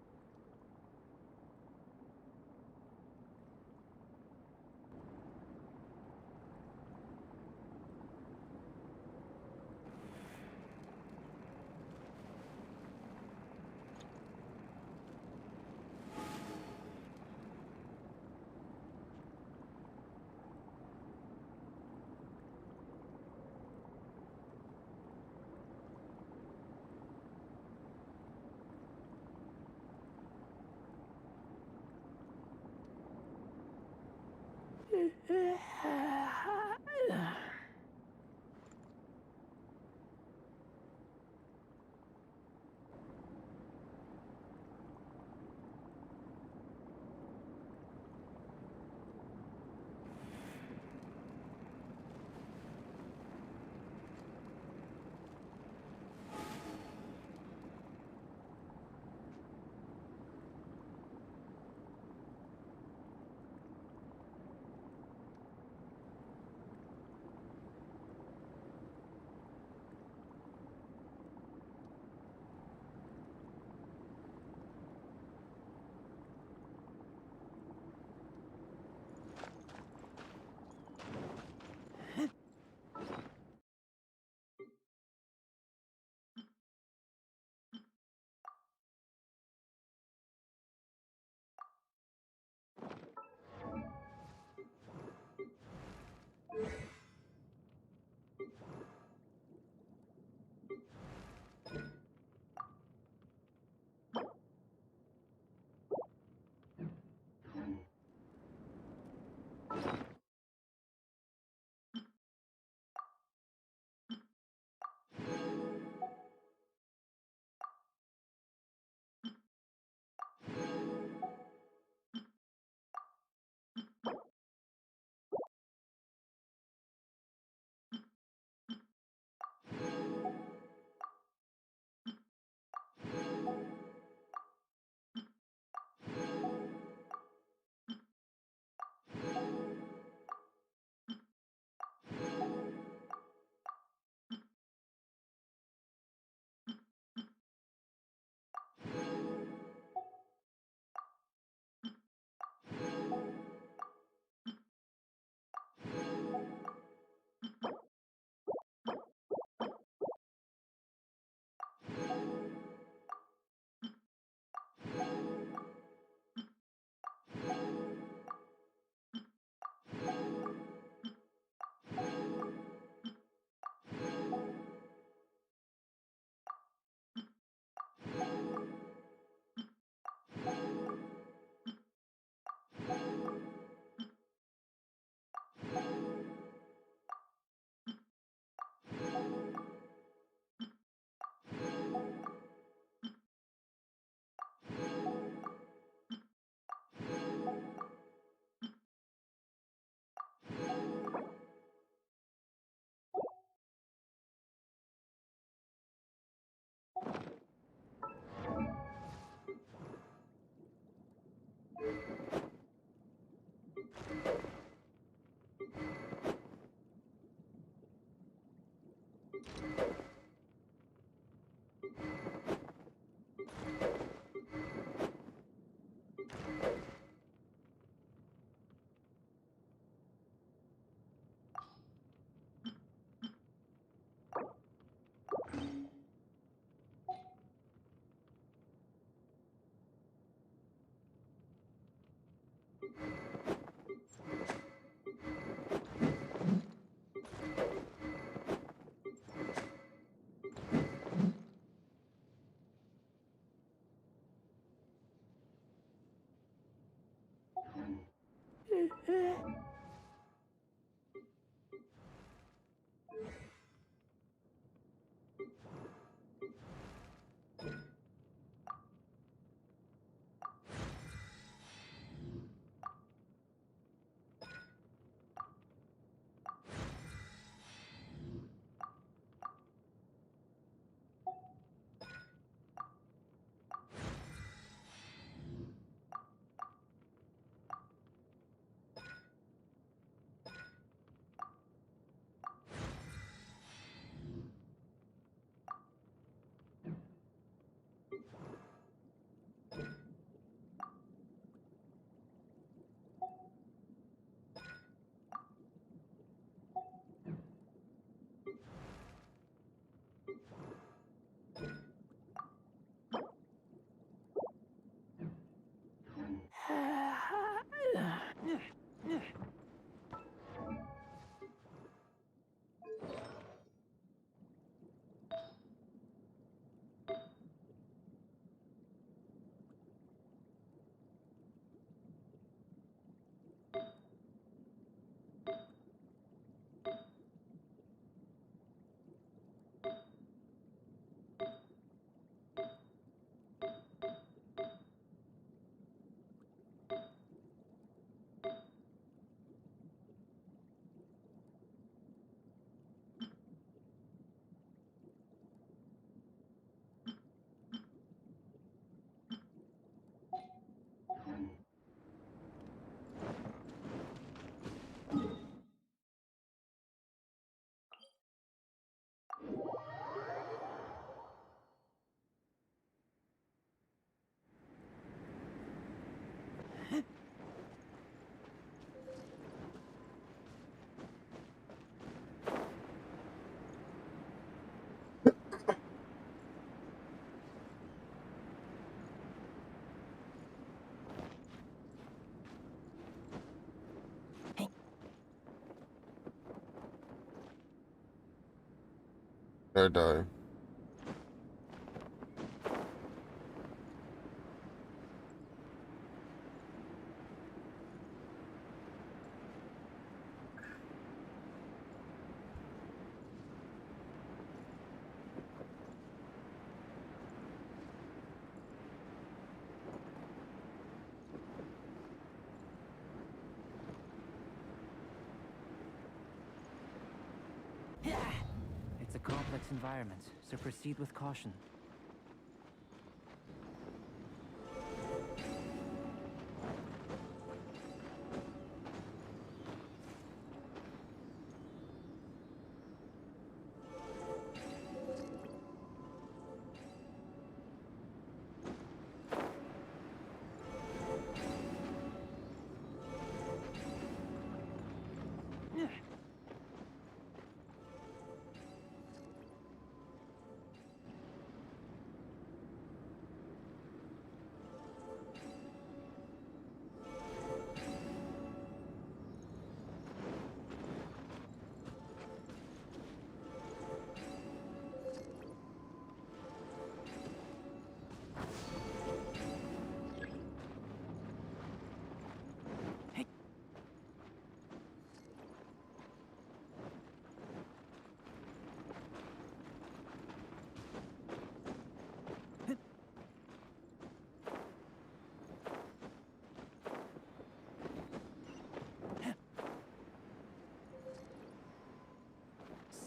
I die. It's a complex environment, so proceed with caution.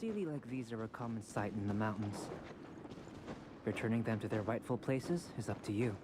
Sealy like these are a common sight in the mountains. Returning them to their rightful places is up to you.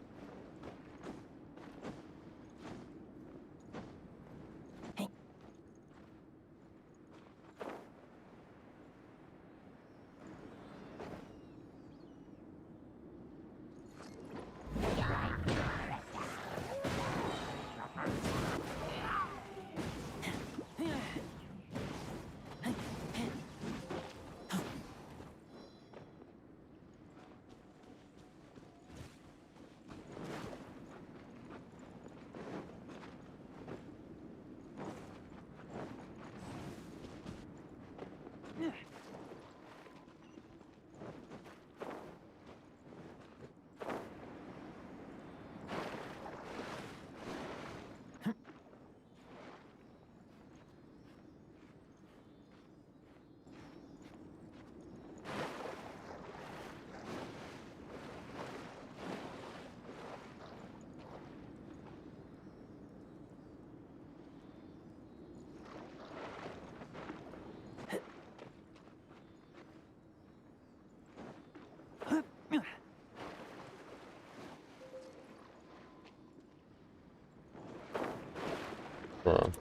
Wow.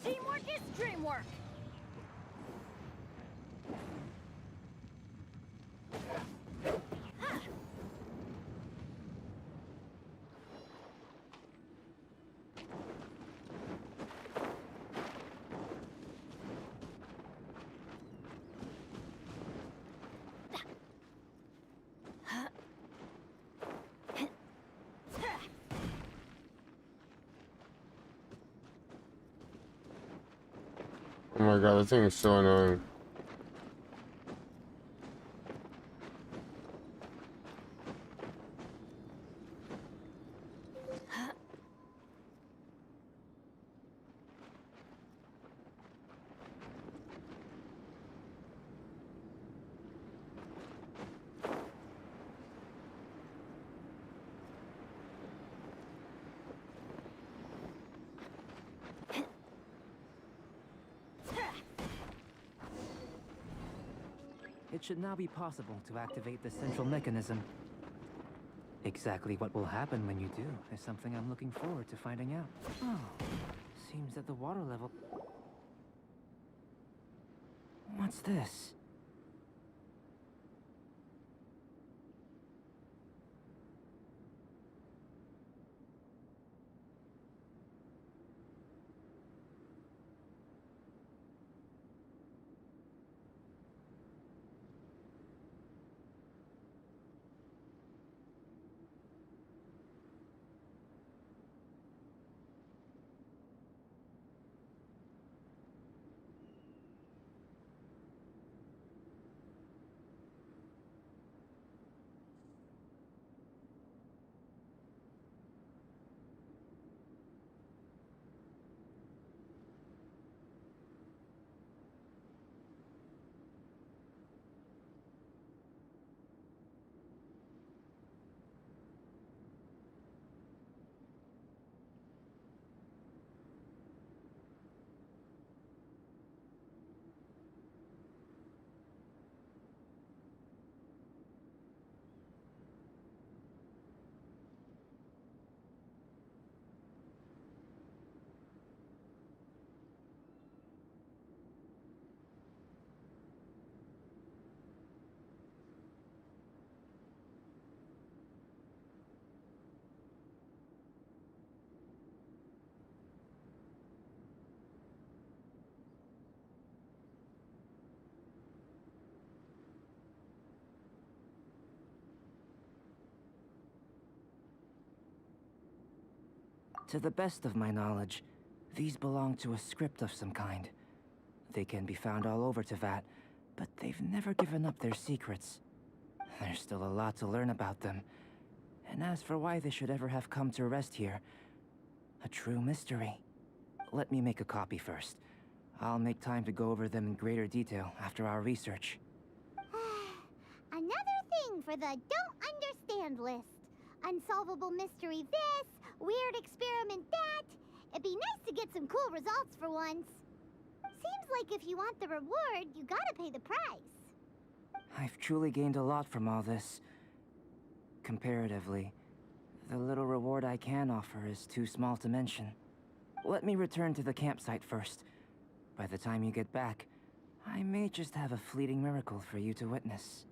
Teamwork is dreamwork. Oh my god, that thing is so annoying. It should now be possible to activate the central mechanism. Exactly what will happen when you do is something I'm looking forward to finding out. Oh, seems that the water level... What's this? To the best of my knowledge, these belong to a script of some kind. They can be found all over Teyvat, but they've never given up their secrets. There's still a lot to learn about them. And as for why they should ever have come to rest here, a true mystery. Let me make a copy first. I'll make time to go over them in greater detail after our research. Another thing for the don't understand list. Unsolvable mystery this, weird experiment that. It'd be nice to get some cool results for once. Seems like if you want the reward, you gotta pay the price. I've truly gained a lot from all this. Comparatively, the little reward I can offer is too small to mention. Let me return to the campsite first. By the time you get back, I may just have a fleeting miracle for you to witness.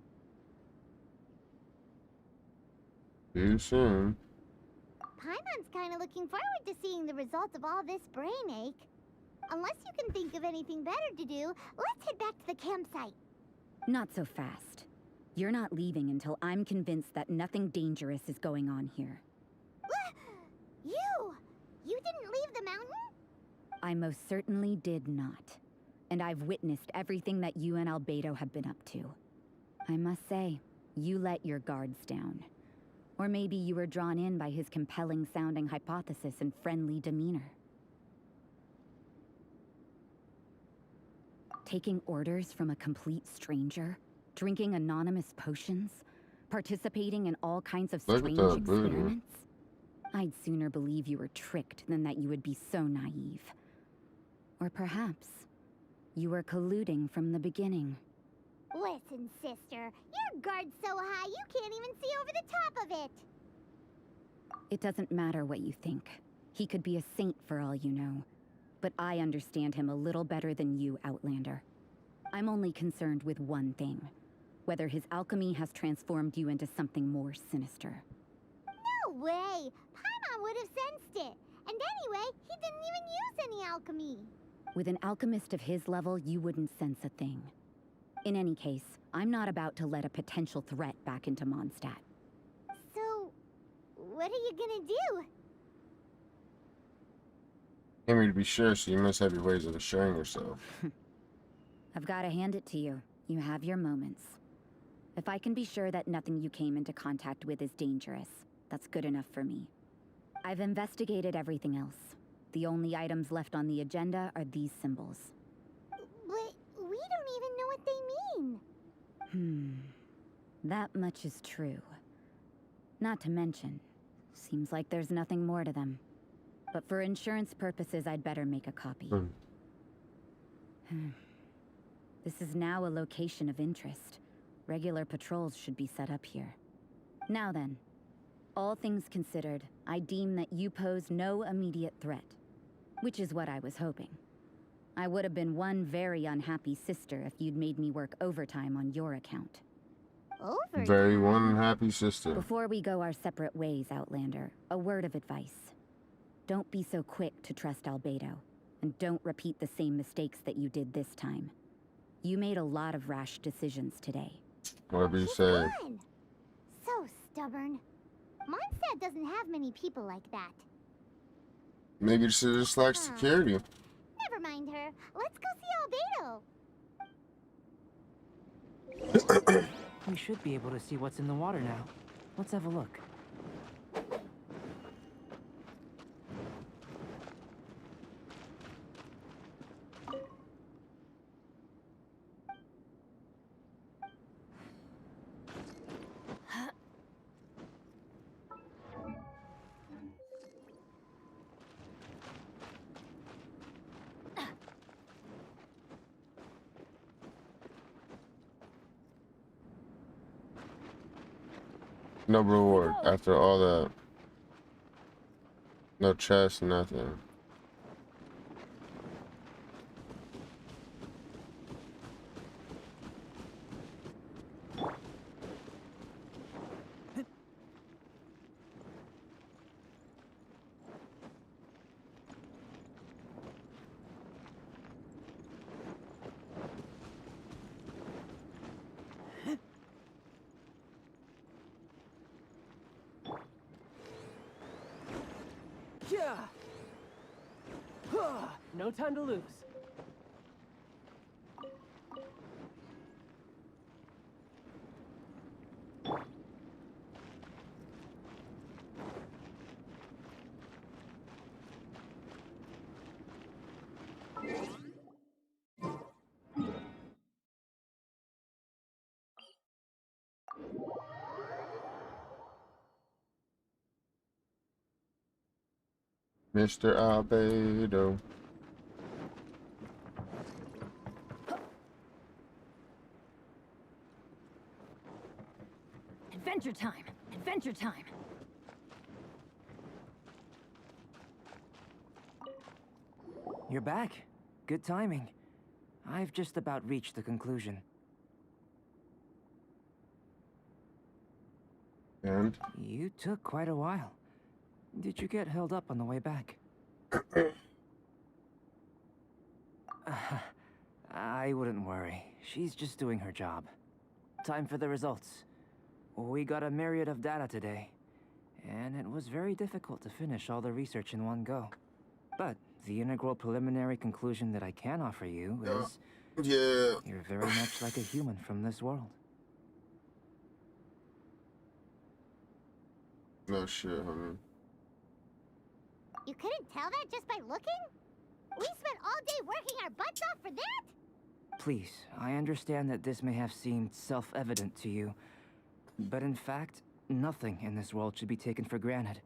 See you soon. Paimon's kinda looking forward to seeing the results of all this brain ache. Unless you can think of anything better to do, let's head back to the campsite. Not so fast. You're not leaving until I'm convinced that nothing dangerous is going on here. You! You didn't leave the mountain? I most certainly did not. And I've witnessed everything that you and Albedo have been up to. I must say, you let your guards down. Or maybe you were drawn in by his compelling-sounding hypothesis and friendly demeanor. Taking orders from a complete stranger, drinking anonymous potions, participating in all kinds of Look at strange that booty. experiments. I'd sooner believe you were tricked than that you would be so naive. Or perhaps you were colluding from the beginning. Listen, sister, your guard's so high you can't even see over the top of it. It doesn't matter what you think. He could be a saint for all you know. But I understand him a little better than you, Outlander. I'm only concerned with one thing. Whether his alchemy has transformed you into something more sinister. No way! Paimon would have sensed it. And anyway, he didn't even use any alchemy. With an alchemist of his level, you wouldn't sense a thing. In any case, I'm not about to let a potential threat back into Mondstadt. So, what are you gonna do? Came here to be sure, so you must have your ways of assuring yourself. I've got to hand it to you. You have your moments. If I can be sure that nothing you came into contact with is dangerous, that's good enough for me. I've investigated everything else. The only items left on the agenda are these symbols. But we don't even know what they mean. That much is true. Not to mention, seems like there's nothing more to them. But for insurance purposes, I'd better make a copy. This is now a location of interest. Regular patrols should be set up here. Now then, all things considered, I deem that you pose no immediate threat. Which is what I was hoping. I would have been one very unhappy sister if you'd made me work overtime on your account. Overtime? Very one happy sister. Before we go our separate ways, Outlander, a word of advice. Don't be so quick to trust Albedo, and don't repeat the same mistakes that you did this time. You made a lot of rash decisions today. Whatever you He's say. gone. So stubborn. Mondstadt doesn't have many people like that. Maybe you should just lack security. Never mind her. Let's go see Albedo. We should be able to see what's in the water now. Let's have a look. No reward after all that. No chest, nothing. Yeah. No time to lose. Mr. Albedo. Adventure time! Adventure time! You're back. Good timing. I've just about reached the conclusion. And? You took quite a while. Did you get held up on the way back? I wouldn't worry. She's just doing her job. Time for the results. We got a myriad of data today, and it was very difficult to finish all the research in one go. But the integral preliminary conclusion that I can offer you is... Yeah. You're very much like a human from this world. No shit, homie. You couldn't tell that just by looking? We spent all day working our butts off for that? Please, I understand that this may have seemed self-evident to you, but in fact, nothing in this world should be taken for granted.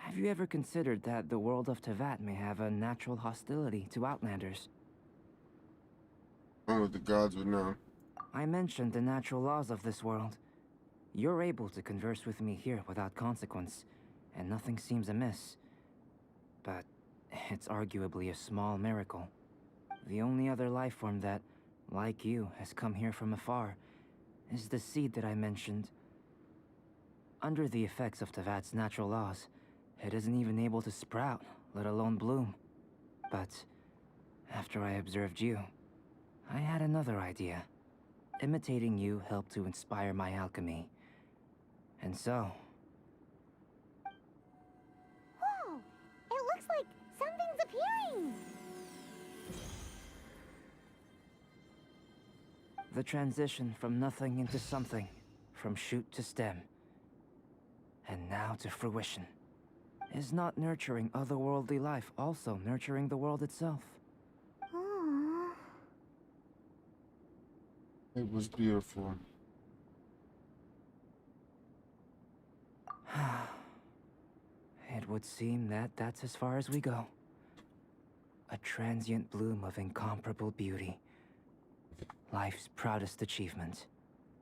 Have you ever considered that the world of Tevat may have a natural hostility to Outlanders? Only the gods would know. I mentioned the natural laws of this world. You're able to converse with me here without consequence, and nothing seems amiss. But it's arguably a small miracle. The only other life form that, like you, has come here from afar is the seed that I mentioned. Under the effects of Tevat's natural laws, it isn't even able to sprout, let alone bloom. But after I observed you, I had another idea. Imitating you helped to inspire my alchemy. And so... Whoa! It looks like something's appearing! the transition from nothing into something, from shoot to stem, and now to fruition. Is not nurturing otherworldly life also nurturing the world itself? Aww. It was beautiful. It would seem that that's as far as we go. A transient bloom of incomparable beauty. Life's proudest achievement.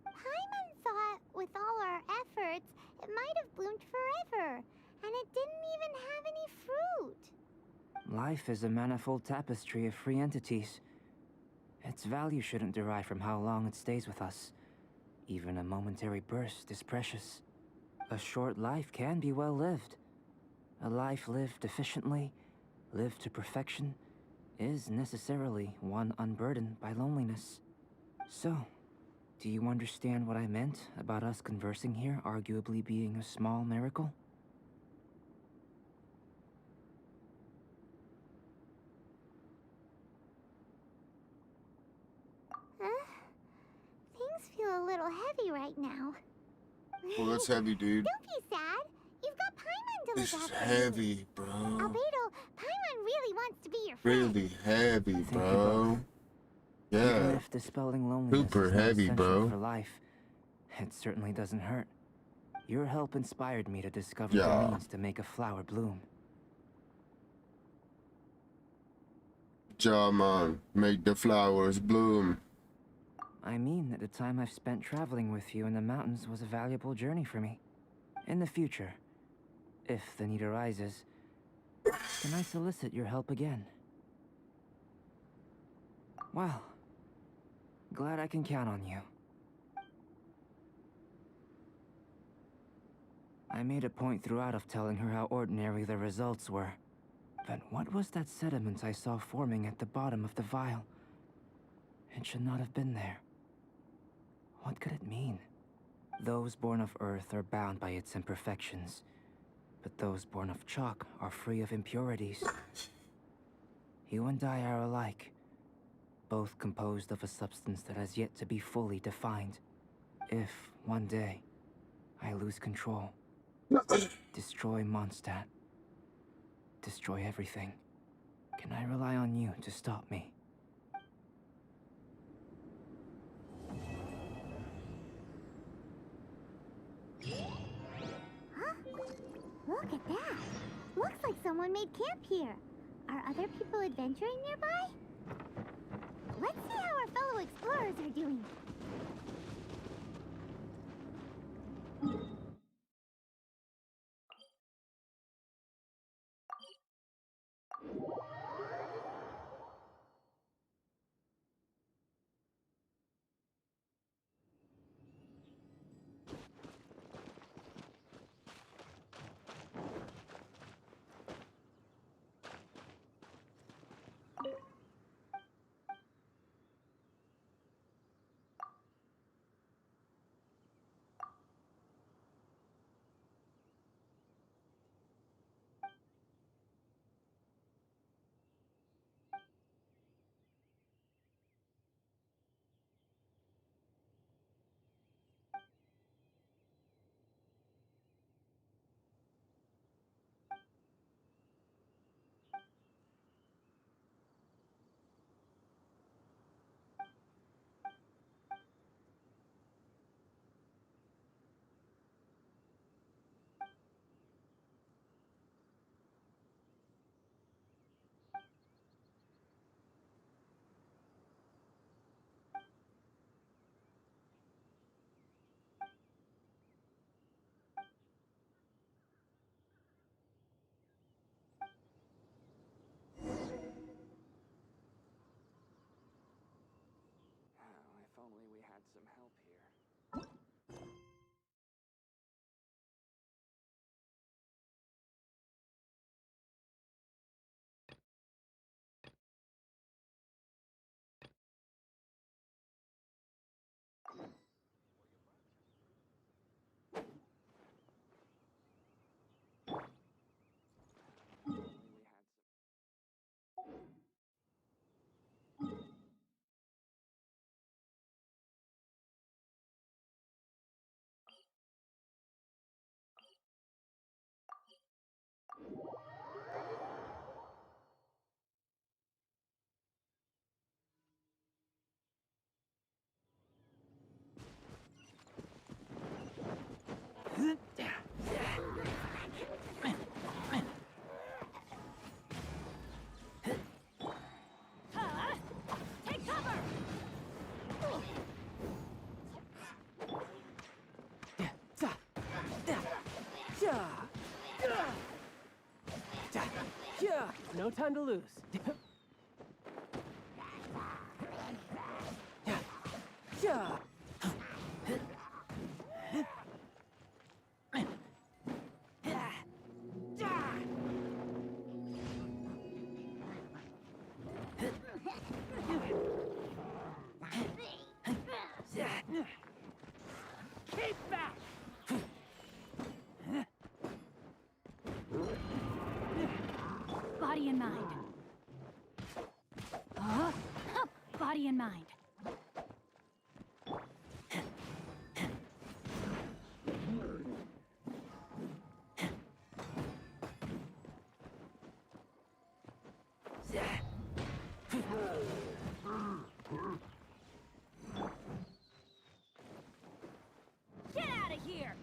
Paimon thought with all our efforts, it might have bloomed forever, and it didn't even have any fruit. Life is a manifold tapestry of free entities. Its value shouldn't derive from how long it stays with us. Even a momentary burst is precious. A short life can be well lived. A life lived efficiently, lived to perfection, is necessarily one unburdened by loneliness. So, do you understand what I meant about us conversing here arguably being a small miracle? Things feel a little heavy right now. Well, that's heavy, dude. Don't be sad. You've got Paimon to This look is after you. heavy, bro. Albedo, Paimon really wants to be your friend. Really heavy, Thank you bro. both. Yeah. Even if dispelling loneliness Super is not heavy, essential bro. for life, it certainly doesn't hurt. Your help inspired me to discover Yeah. the means to make a flower bloom. Ja, man. Make the flowers bloom. I mean that the time I've spent traveling with you in the mountains was a valuable journey for me. In the future, if the need arises, can I solicit your help again? Well, glad I can count on you. I made a point throughout of telling her how ordinary the results were. But what was that sediment I saw forming at the bottom of the vial? It should not have been there. What could it mean? Those born of Earth are bound by its imperfections, but those born of chalk are free of impurities. You and I are alike, both composed of a substance that has yet to be fully defined. If, one day, I lose control, destroy Mondstadt, destroy everything, can I rely on you to stop me? Huh? Look at that. Looks like someone made camp here. Are other people adventuring nearby? Let's see how our fellow explorers are doing. some help here. We had some. Take cover! No time to lose. Keep back! Body and mind. Body and mind. Get out of here!